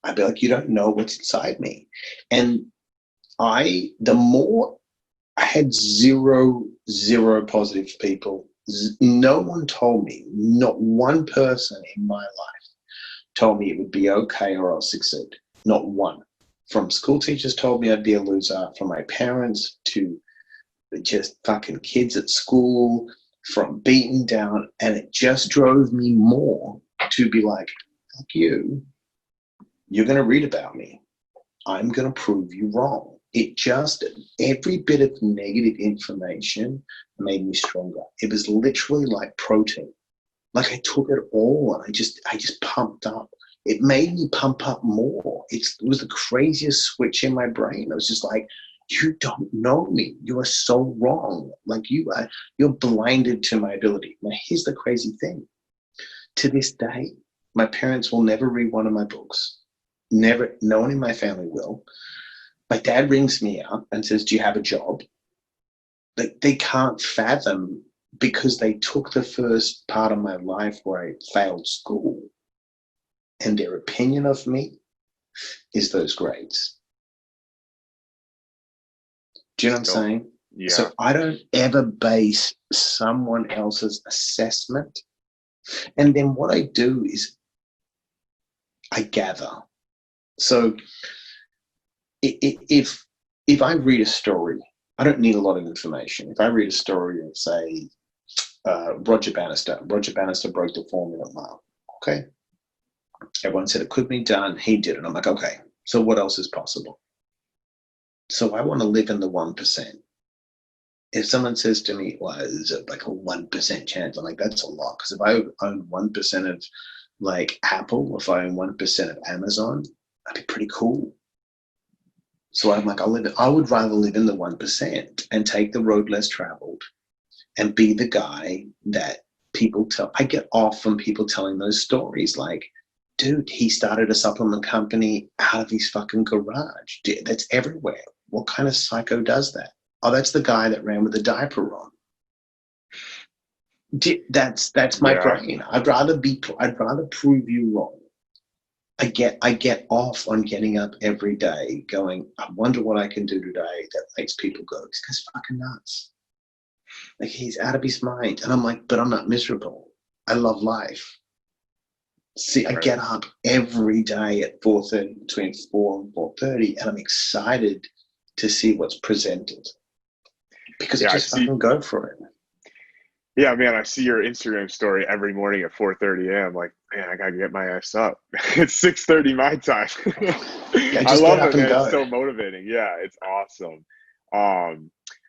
I'd be like, you don't know what's inside me. And the more I had zero positive people. No one told me, not one person in my life told me it would be okay or I'll succeed. Not one. From school teachers told me I'd be a loser, from my parents to just fucking kids at school, from beaten down. And it just drove me more to be like, fuck you. You're going to read about me. I'm going to prove you wrong. Every bit of negative information made me stronger. It was literally like protein. Like I took it all and I just pumped up. It made me pump up more. It was the craziest switch in my brain. I was just like, you don't know me. You are so wrong. Like you're blinded to my ability. Now here's the crazy thing. To this day, my parents will never read one of my books. Never, no one in my family will. My dad rings me up and says, do you have a job? Like they can't fathom, because they took the first part of my life where I failed school, and their opinion of me is those grades. Do you know what I'm saying? Yeah. So I don't ever base someone else's assessment. And then what I do is I gather. So if I read a story, I don't need a lot of information. If I read a story and say, Roger Bannister broke the 4-minute mile. Okay. Everyone said it could be done. He did it. I'm like, okay, so what else is possible? So I want to live in the 1%. If someone says to me, well, is it like a 1% chance? I'm like, that's a lot. Because if I own 1% of like Apple, if I own 1% of Amazon, that'd be pretty cool. So I'm like, I would rather live in the 1% and take the road less traveled and be the guy that people tell. I get off from people telling those stories like, dude, he started a supplement company out of his fucking garage. That's everywhere. What kind of psycho does that? Oh, that's the guy that ran with a diaper on. That's my brain. I'd rather prove you wrong. I get off on getting up every day going, I wonder what I can do today that makes people go, this guy's fucking nuts. Like he's out of his mind. And I'm like, but I'm not miserable. I love life. See, I get up every day at 4:30, between 4 and 4:30, and I'm excited to see what's presented. Because I just fucking go for it. Yeah, man, I see your Instagram story every morning at 4:30 a.m. Like, man, I gotta get my ass up. It's 6:30 my time. I love it, man. It's so motivating. Yeah, it's awesome.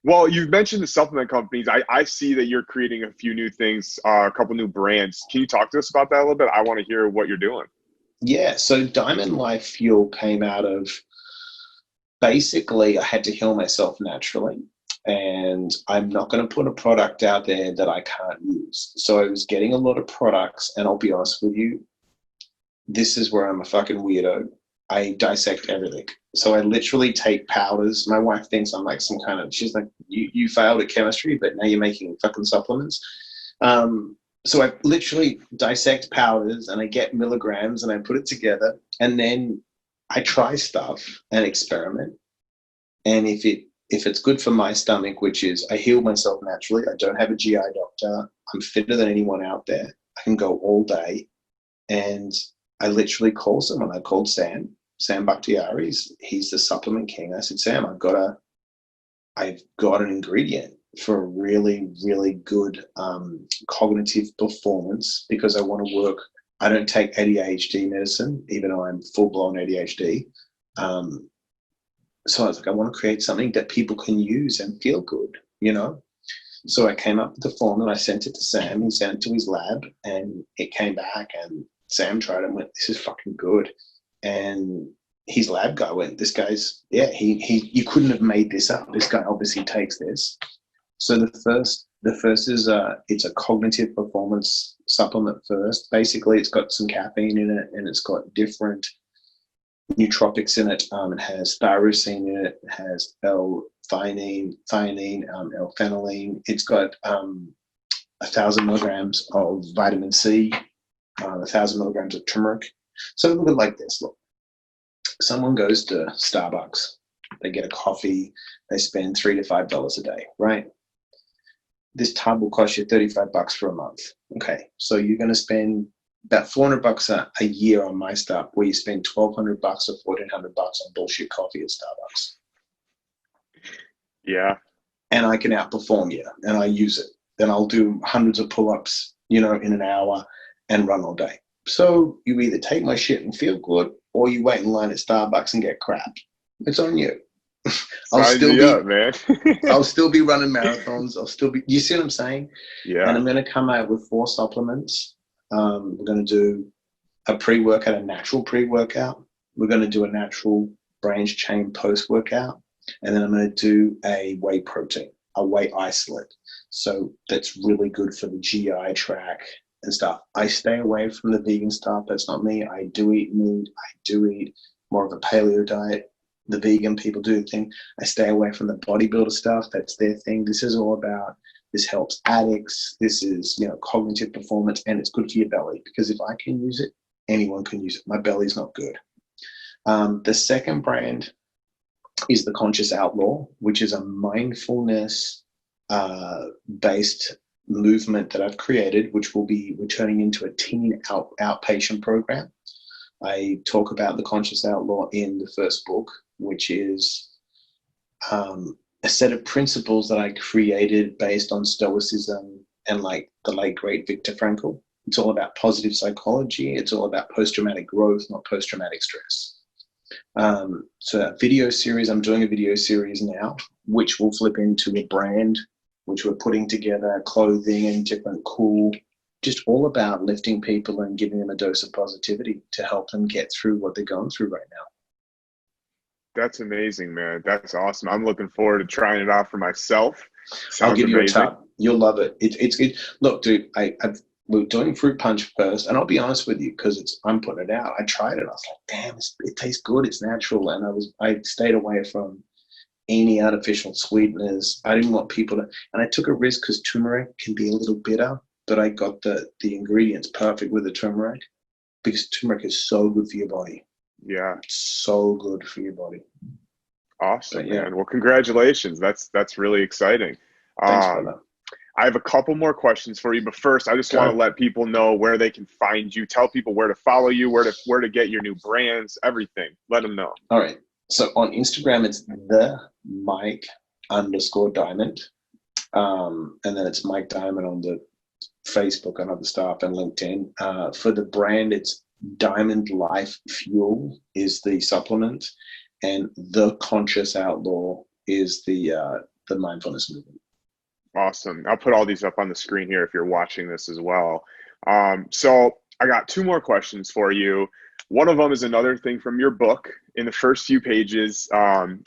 Well, you mentioned the supplement companies. I see that you're creating a few new things, a couple new brands. Can you talk to us about that a little bit? I want to hear what you're doing. Yeah, so Diamond Life Fuel came out of, basically I had to heal myself naturally. And I'm not going to put a product out there that I can't use. So I was getting a lot of products, and I'll be honest with you, this is where I'm a fucking weirdo. I dissect everything. So I literally take powders. My wife thinks I'm like some kind of, she's like, you failed at chemistry, but now you're making fucking supplements. So I literally dissect powders and I get milligrams and I put it together, and then I try stuff and experiment. And if it's good for my stomach, which is I heal myself naturally, I don't have a GI doctor, I'm fitter than anyone out there, I can go all day. And I literally called someone. I called Sam Bakhtiari. He's the supplement king. I said, Sam, I've got an ingredient. for really, really good cognitive performance, because I want to work. I don't take ADHD medicine, even though I'm full-blown ADHD. So I was like, I want to create something that people can use and feel good, you know? So I came up with the formula, I sent it to Sam, he sent it to his lab, and it came back, and Sam tried it and went, this is fucking good. And his lab guy went, this guy's, yeah, you couldn't have made this up. This guy obviously takes this. So the first is it's a cognitive performance supplement first. Basically, it's got some caffeine in it, and it's got different nootropics in it. It has tyrosine in it. It has L-theanine, L-phenyline. It's got 1,000 milligrams of vitamin C, 1,000 milligrams of turmeric. So look at it like this. Look, someone goes to Starbucks. They get a coffee. They spend $3 to $5 a day, right? This tub will cost you $35 for a month. Okay, so you're going to spend about $400 a year on my stuff, where you spend $1,200 or $1,400 on bullshit coffee at Starbucks. Yeah. And I can outperform you, and I use it. Then I'll do hundreds of pull-ups, in an hour and run all day. So you either take my shit and feel good, or you wait in line at Starbucks and get crap. It's on you. I'll still be running marathons. You see what I'm saying? Yeah. And I'm going to come out with 4 supplements. We're going to do a pre-workout, a natural pre-workout. We're going to do a natural branch chain post-workout. And then I'm going to do a whey protein, a whey isolate. So that's really good for the GI tract and stuff. I stay away from the vegan stuff. That's not me. I do eat meat. I do eat more of a paleo diet. The vegan people do the thing. I stay away from the bodybuilder stuff. That's their thing. This is all about, this helps addicts. This is, cognitive performance, and it's good for your belly, because if I can use it, anyone can use it. My belly's not good. The second brand is the Conscious Outlaw, which is a mindfulness based movement that I've created, which will be returning into a teen outpatient program. I talk about the Conscious Outlaw in the first book, which is a set of principles that I created based on Stoicism and like the late great Viktor Frankl. It's all about positive psychology. It's all about post-traumatic growth, not post-traumatic stress. So a video series, I'm doing a video series now, which will flip into a brand, which we're putting together, clothing and different cool, just all about lifting people and giving them a dose of positivity to help them get through what they're going through right now. That's amazing, man. That's awesome. I'm looking forward to trying it out for myself. I'll give you a tub. You'll love it. It's good. Look, dude, we're doing fruit punch first, and I'll be honest with you, because I'm putting it out. I tried it. I was like, damn, it tastes good. It's natural, and I stayed away from any artificial sweeteners. I didn't want people to, and I took a risk because turmeric can be a little bitter, but I got the ingredients perfect with the turmeric, because turmeric is so good for your body. Yeah. It's so good for your body. Awesome, man. Well, congratulations. That's really exciting. Thanks, brother. I have a couple more questions for you, but first I just want to let people know where they can find you. Tell people where to follow you, where to get your new brands, everything. Let them know. All right. So on Instagram, it's the Mike_Diamond. And then it's Mike Diamond on the Facebook and other stuff, and LinkedIn. For the brand, it's Diamond Life Fuel is the supplement, and the Conscious Outlaw is the mindfulness movement. Awesome. I'll put all these up on the screen here if you're watching this as well. So I got 2 more questions for you. One of them is another thing from your book. In the first few pages of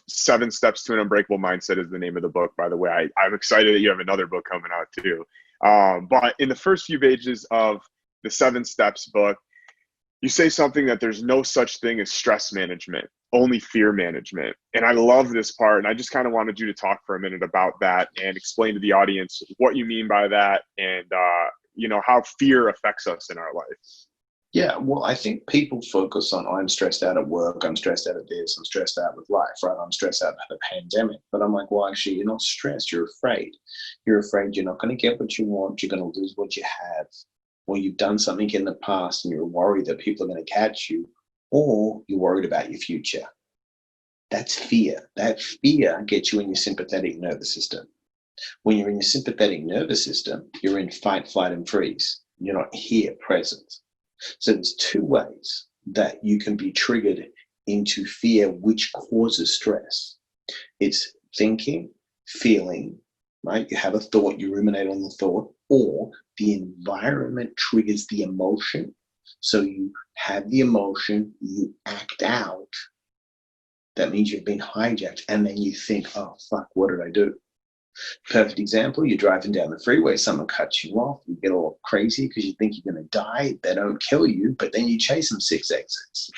7 Steps to an Unbreakable Mindset is the name of the book, by the way. I'm excited that you have another book coming out too. But in the first few pages of the 7 Steps book, you say something that there's no such thing as stress management, only fear management. And I love this part. And I just kind of wanted you to talk for a minute about that and explain to the audience what you mean by that, and, how fear affects us in our life. Yeah, well, I think people focus on, I'm stressed out at work, I'm stressed out at this, I'm stressed out with life, right? I'm stressed out at the pandemic. But I'm like, well, actually, you're not stressed, you're afraid. You're afraid you're not going to get what you want, you're going to lose what you have, or you've done something in the past and you're worried that people are going to catch you, or you're worried about your future. That's fear. That fear gets you in your sympathetic nervous system. When you're in your sympathetic nervous system, you're in fight, flight, and freeze. You're not here present. So there's two ways that you can be triggered into fear, which causes stress. It's thinking, feeling, right? You have a thought, you ruminate on the thought, or the environment triggers the emotion. So you have the emotion, you act out. That means you've been hijacked, and then you think, oh, fuck, what did I do? Perfect example, you're driving down the freeway, someone cuts you off, you get all crazy because you think you're going to die. They don't kill you, but then you chase them 6 exits.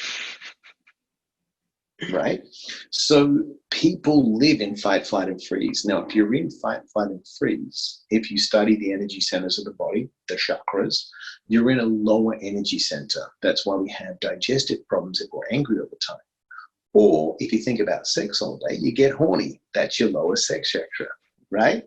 Right? So people live in fight, flight, and freeze. Now, if you're in fight, flight, and freeze, if you study the energy centers of the body, the chakras, you're in a lower energy center. That's why we have digestive problems if we're angry all the time. Or if you think about sex all day, you get horny. That's your lower sex chakra, right?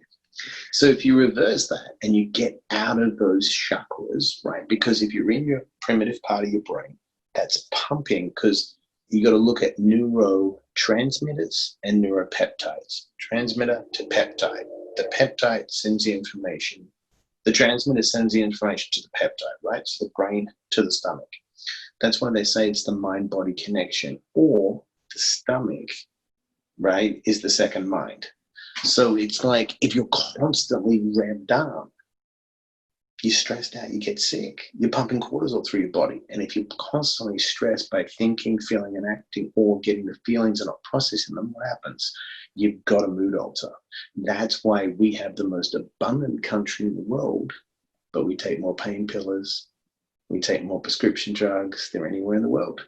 So if you reverse that and you get out of those chakras, right? Because if you're in your primitive part of your brain, that's pumping, because you got to look at neurotransmitters and neuropeptides. Transmitter to peptide. The peptide sends the information. The transmitter sends the information to the peptide, right? So the brain to the stomach. That's why they say it's the mind-body connection. Or the stomach, right, is the second mind. So it's like if you're constantly revved up, you're stressed out, you get sick, you're pumping cortisol through your body. And if you're constantly stressed by thinking, feeling, and acting, or getting the feelings and not processing them, what happens? You've got a mood alter. That's why we have the most abundant country in the world, but we take more painkillers, we take more prescription drugs than anywhere in the world,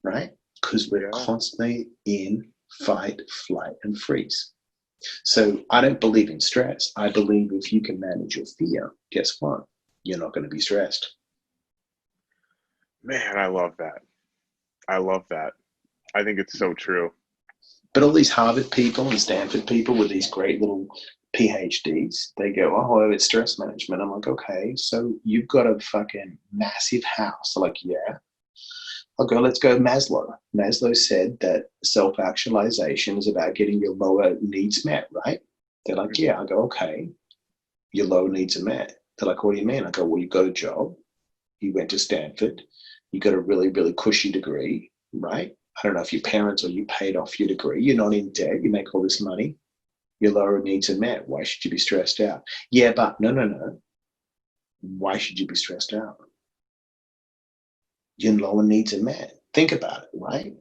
right? Because we're constantly in fight, flight, and freeze. So I don't believe in stress. I believe if you can manage your fear, guess what? You're not going to be stressed. Man, I love that. I love that. I think it's so true. But all these Harvard people and Stanford people with these great little PhDs, they go, oh, it's stress management. I'm like, okay, so you've got a fucking massive house. They're like, yeah. I'll go, let's go Maslow. Maslow said that self-actualization is about getting your lower needs met, right? They're like, yeah. I go, okay, your lower needs are met. They're like, what do you mean? I go, well, you got a job. You went to Stanford. You got a really, really cushy degree, right? I don't know if your parents or you paid off your degree. You're not in debt. You make all this money. Your lower needs are met. Why should you be stressed out? Yeah, but no. Why should you be stressed out? Your lower needs are met. Think about it, right?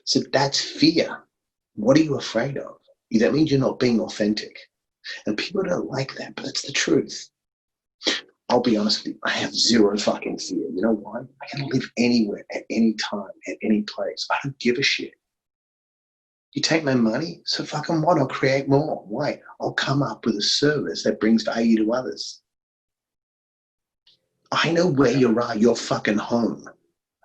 So that's fear. What are you afraid of? That means you're not being authentic. And people don't like that, but it's the truth. I'll be honest with you, I have zero fucking fear. You know why? I can live anywhere, at any time, at any place. I don't give a shit. You take my money, so fucking what? I'll create more. Why? I'll come up with a service that brings value to others. I know where you are. You're fucking home.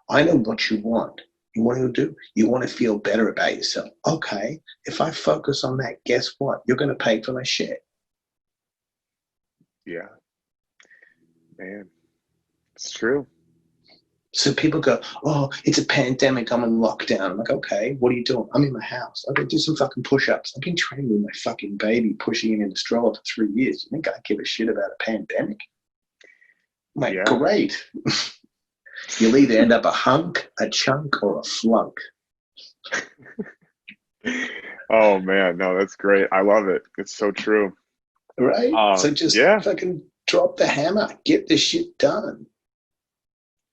I know what you want. You want to do? You want to feel better about yourself. Okay, if I focus on that, guess what? You're going to pay for my shit. Yeah. Man, it's true. So people go, oh, it's a pandemic. I'm in lockdown. I'm like, okay, what are you doing? I'm in my house. I've got to do some fucking push-ups. I've been training with my fucking baby, pushing him in the stroller for 3 years. You think I give a shit about a pandemic? I'm like, great. You'll either end up a hunk, a chunk, or a flunk. Oh, man. No, that's great. I love it. It's so true. Right? So just fucking drop the hammer. Get this shit done.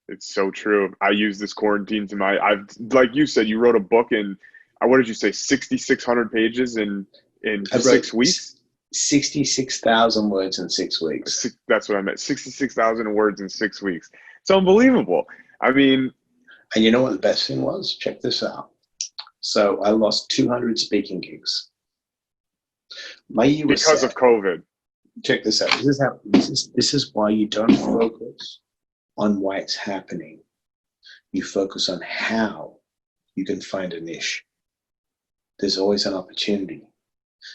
It's so true. I use this quarantine to I've like you said, you wrote a book in, what did you say, 6,600 pages in 6 weeks? 66,000 words in 6 weeks. That's what I meant. 66,000 words in 6 weeks. It's unbelievable. I mean. And you know what the best thing was? Check this out. So I lost 200 speaking gigs. My year was because of COVID. Check this out. This is why you don't focus on why it's happening. You focus on how you can find a niche. There's always an opportunity.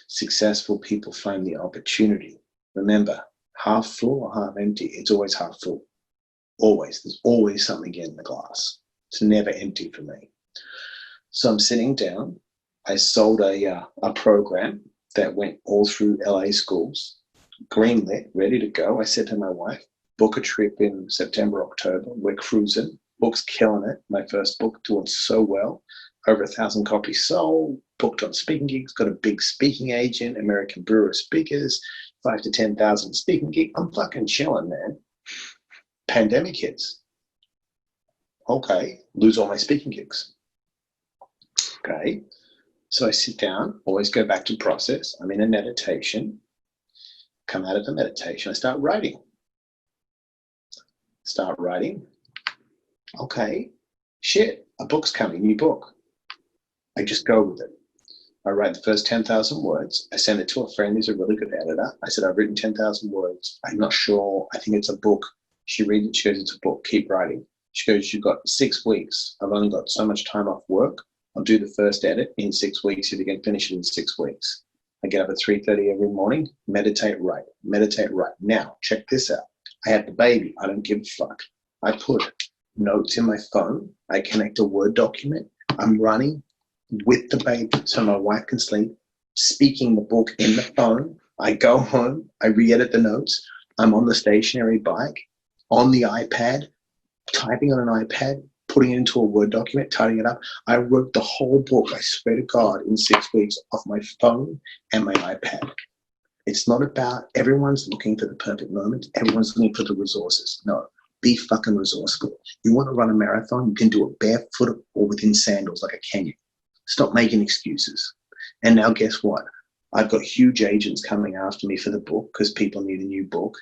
Successful people find the opportunity. Remember, half full or half empty. It's always half full. Always. There's always something in the glass. It's never empty for me. So I'm sitting down. I sold a program that went all through LA schools, greenlit, ready to go. I said to my wife, book a trip in September, October. We're cruising. Book's killing it. My first book doing so well. Over 1,000 copies sold. Booked on speaking gigs. Got a big speaking agent. American Bureau of Speakers. 5 to 10,000 speaking gig. I'm fucking chilling, man. Pandemic hits. Okay, lose all my speaking gigs. Okay, so I sit down. Always go back to process. I'm in a meditation. Come out of the meditation. I start writing. Okay, shit, a book's coming, new book. I just go with it. I write the first 10,000 words. I send it to a friend who's a really good editor. I said, I've written 10,000 words. I'm not sure. I think it's a book. She reads it. She goes, it's a book. Keep writing. She goes, you've got 6 weeks. I've only got so much time off work. I'll do the first edit in 6 weeks if you can finish it in 6 weeks. I get up at 3:30 every morning, meditate, write. Now, check this out. I had the baby. I don't give a fuck. I put notes in my phone. I connect a Word document. I'm running with the baby so my wife can sleep, speaking the book in the phone. I go home. I re-edit the notes. I'm on the stationary bike, on the iPad, typing on an iPad, putting it into a Word document, tidying it up. I wrote the whole book, I swear to God, in 6 weeks off my phone and my iPad. It's not about everyone's looking for the perfect moment. Everyone's looking for the resources. No, be fucking resourceful. You want to run a marathon, you can do it barefoot or within sandals like a Kenyan. Stop making excuses. And now guess what? I've got huge agents coming after me for the book because people need a new book.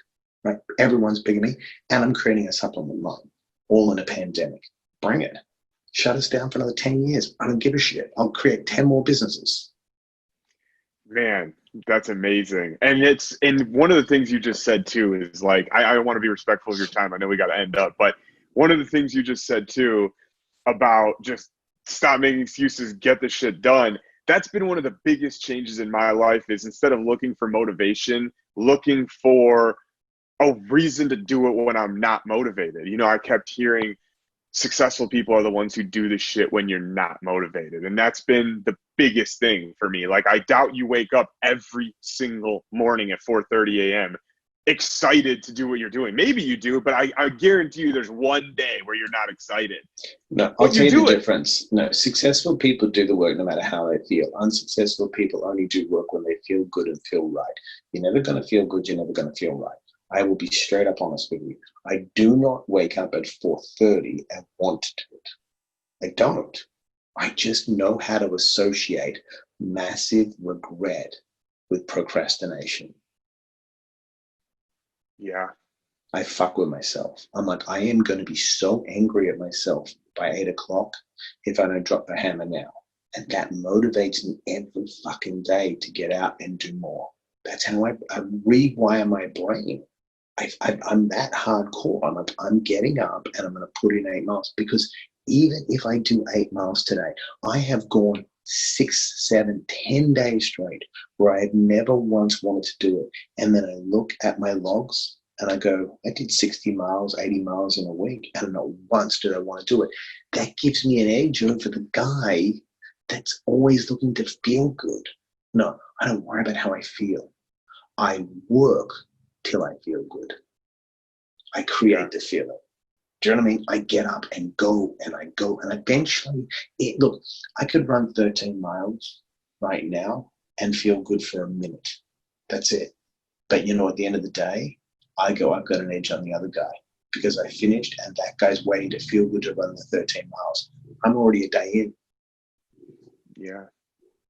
Right? Everyone's bigger me. And I'm creating a supplement line, all in a pandemic. Bring it. Shut us down for another 10 years. I don't give a shit. I'll create 10 more businesses. Man, that's amazing. And one of the things you just said too is like, I want to be respectful of your time. I know we got to end up, but one of the things you just said too about just stop making excuses, get the shit done. That's been one of the biggest changes in my life is instead of looking for motivation, looking for a reason to do it when I'm not motivated. You know, I kept hearing successful people are the ones who do the shit when you're not motivated. And that's been the biggest thing for me. Like, I doubt you wake up every single morning at 4:30 a.m. excited to do what you're doing. Maybe you do, but I guarantee you there's one day where you're not excited. No, I'll tell you the difference. No, successful people do the work no matter how they feel. Unsuccessful people only do work when they feel good and feel right. You're never going to feel good. You're never going to feel right. I will be straight up honest with you. I do not wake up at 4:30 and want to do it. I don't. I just know how to associate massive regret with procrastination. Yeah. I fuck with myself. I'm like, I am going to be so angry at myself by 8 o'clock if I don't drop the hammer now. And that motivates me every fucking day to get out and do more. That's how I rewire my brain. I'm that hardcore. I'm like, I'm getting up and I'm going to put in 8 miles, because even if I do 8 miles today, I have gone 6, 7, 10 days straight where I have never once wanted to do it. And then I look at my logs and I go, I did 60 miles, 80 miles in a week, and not once did I want to do it. That gives me an edge over the guy that's always looking to feel good. No, I don't worry about how I feel. I work till I feel good. I create the feeling. Do you know what I mean? I get up and go, and eventually, look, I could run 13 miles right now and feel good for a minute. That's it. But you know, at the end of the day, I go, I've got an edge on the other guy because I finished and that guy's waiting to feel good to run the 13 miles. I'm already a day in. Yeah.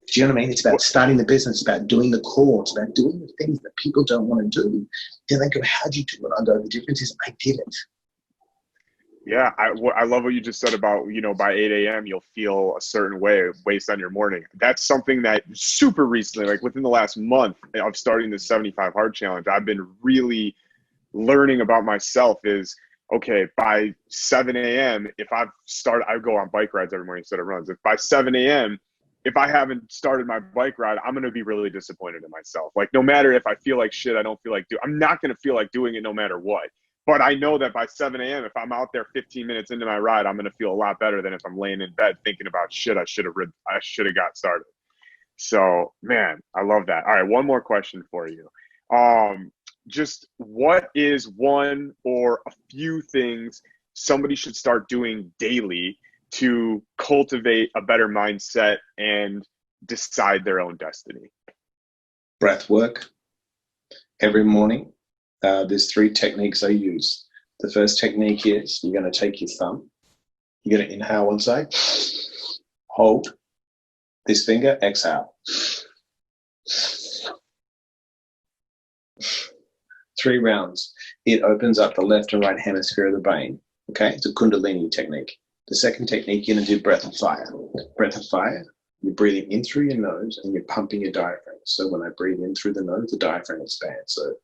Do you know what I mean? It's about starting the business, about doing the core, it's about doing the things that people don't want to do. Then they go, how'd you do it? I go, the difference is I did it. Yeah, I love what you just said about, you know, by 8 a.m. you'll feel a certain way based on your morning. That's something that super recently, like within the last month of starting the 75 Hard Challenge, I've been really learning about myself is, okay, by 7 a.m., I go on bike rides every morning instead of runs. If by 7 a.m., if I haven't started my bike ride, I'm going to be really disappointed in myself. Like, no matter if I feel like shit, I don't feel like I'm not going to feel like doing it no matter what. But I know that by 7 a.m., if I'm out there 15 minutes into my ride, I'm going to feel a lot better than if I'm laying in bed thinking about shit I should have got started. So, man, I love that. All right, one more question for you. Just what is one or a few things somebody should start doing daily to cultivate a better mindset and decide their own destiny? Breath work every morning. There's 3 techniques I use. The first technique is you're going to take your thumb, you're going to inhale one side, hold this finger, exhale. 3 rounds. It opens up the left and right hemisphere of the brain. Okay, it's a Kundalini technique. The second technique, you're going to do breath of fire. Breath of fire, you're breathing in through your nose and you're pumping your diaphragm. So when I breathe in through the nose, the diaphragm expands. So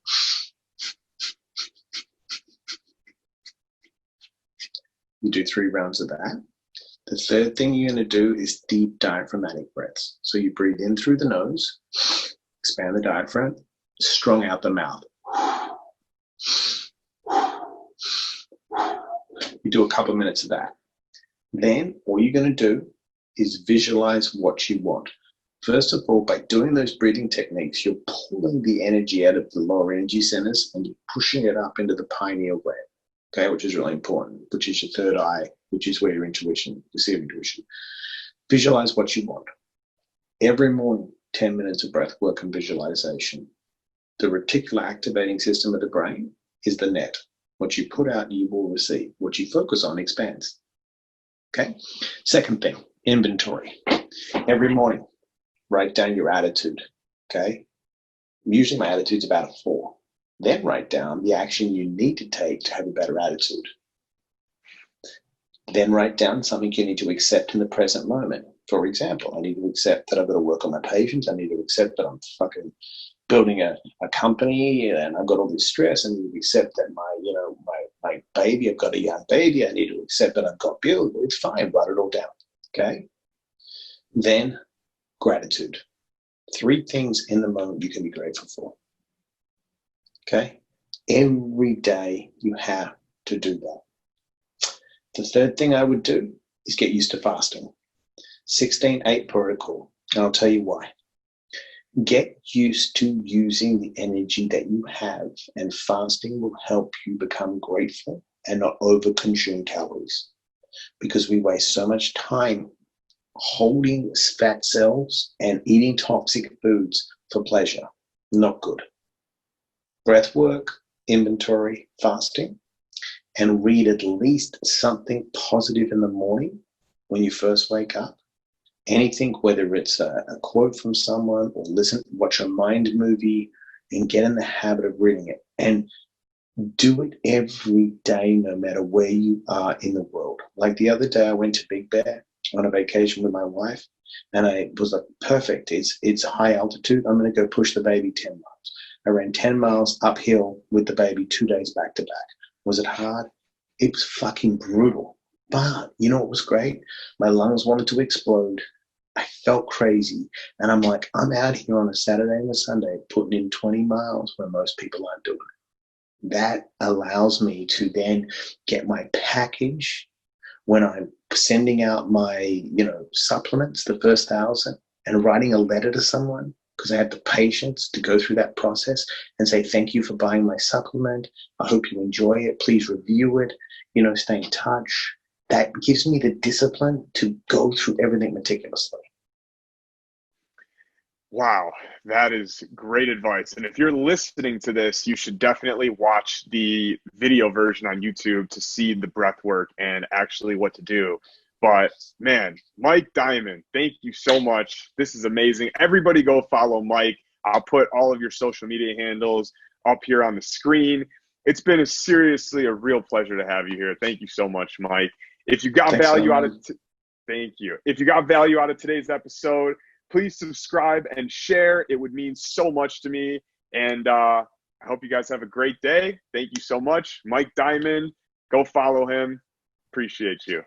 you do 3 rounds of that. The third thing you're going to do is deep diaphragmatic breaths. So you breathe in through the nose, expand the diaphragm, strong out the mouth. You do a couple of minutes of that. Then all you're going to do is visualize what you want. First of all, by doing those breathing techniques, you're pulling the energy out of the lower energy centers and you're pushing it up into the pineal gland, okay, which is really important, which is your third eye, which is where your intuition, you see your intuition. Visualize what you want. Every morning, 10 minutes of breath work and visualization. The reticular activating system of the brain is the net. What you put out, you will receive. What you focus on expands. Okay? Second thing, inventory. Every morning, write down your attitude. Okay? Usually my attitude's about a 4. Then write down the action you need to take to have a better attitude. Then write down something you need to accept in the present moment. For example, I need to accept that I've got to work on my patience. I need to accept that I'm fucking building a company and I've got all this stress. I need to accept that my baby, I've got a young baby. I need to accept that I've got bills. It's fine. Write it all down. Okay. Then gratitude. 3 things in the moment you can be grateful for. Okay. Every day you have to do that. The third thing I would do is get used to fasting. 16-8 protocol. And I'll tell you why. Get used to using the energy that you have, and fasting will help you become grateful and not overconsume calories, because we waste so much time holding fat cells and eating toxic foods for pleasure. Not good. Breath work, inventory, fasting, and read at least something positive in the morning when you first wake up. Anything, whether it's a quote from someone or watch a mind movie, and get in the habit of reading it. And do it every day, no matter where you are in the world. Like the other day, I went to Big Bear on a vacation with my wife, and I was like, perfect. It's high altitude. I'm going to go push the baby 10 miles. I ran 10 miles uphill with the baby 2 days back to back. Was it hard? It was fucking brutal. But you know what was great? My lungs wanted to explode. I felt crazy. And I'm like, I'm out here on a Saturday and a Sunday putting in 20 miles where most people aren't doing it. That allows me to then get my package when I'm sending out my, supplements, the first 1,000, and writing a letter to someone, because I had the patience to go through that process and say, thank you for buying my supplement. I hope you enjoy it. Please review it, stay in touch. That gives me the discipline to go through everything meticulously. Wow, that is great advice. And if you're listening to this, you should definitely watch the video version on YouTube to see the breath work and actually what to do. But man, Mike Diamond, thank you so much. This is amazing. Everybody go follow Mike. I'll put all of your social media handles up here on the screen. It's been seriously a real pleasure to have you here. Thank you so much, Mike. If you got value out of thank you. If you got value out of today's episode, please subscribe and share. It would mean so much to me. And I hope you guys have a great day. Thank you so much. Mike Diamond, go follow him. Appreciate you.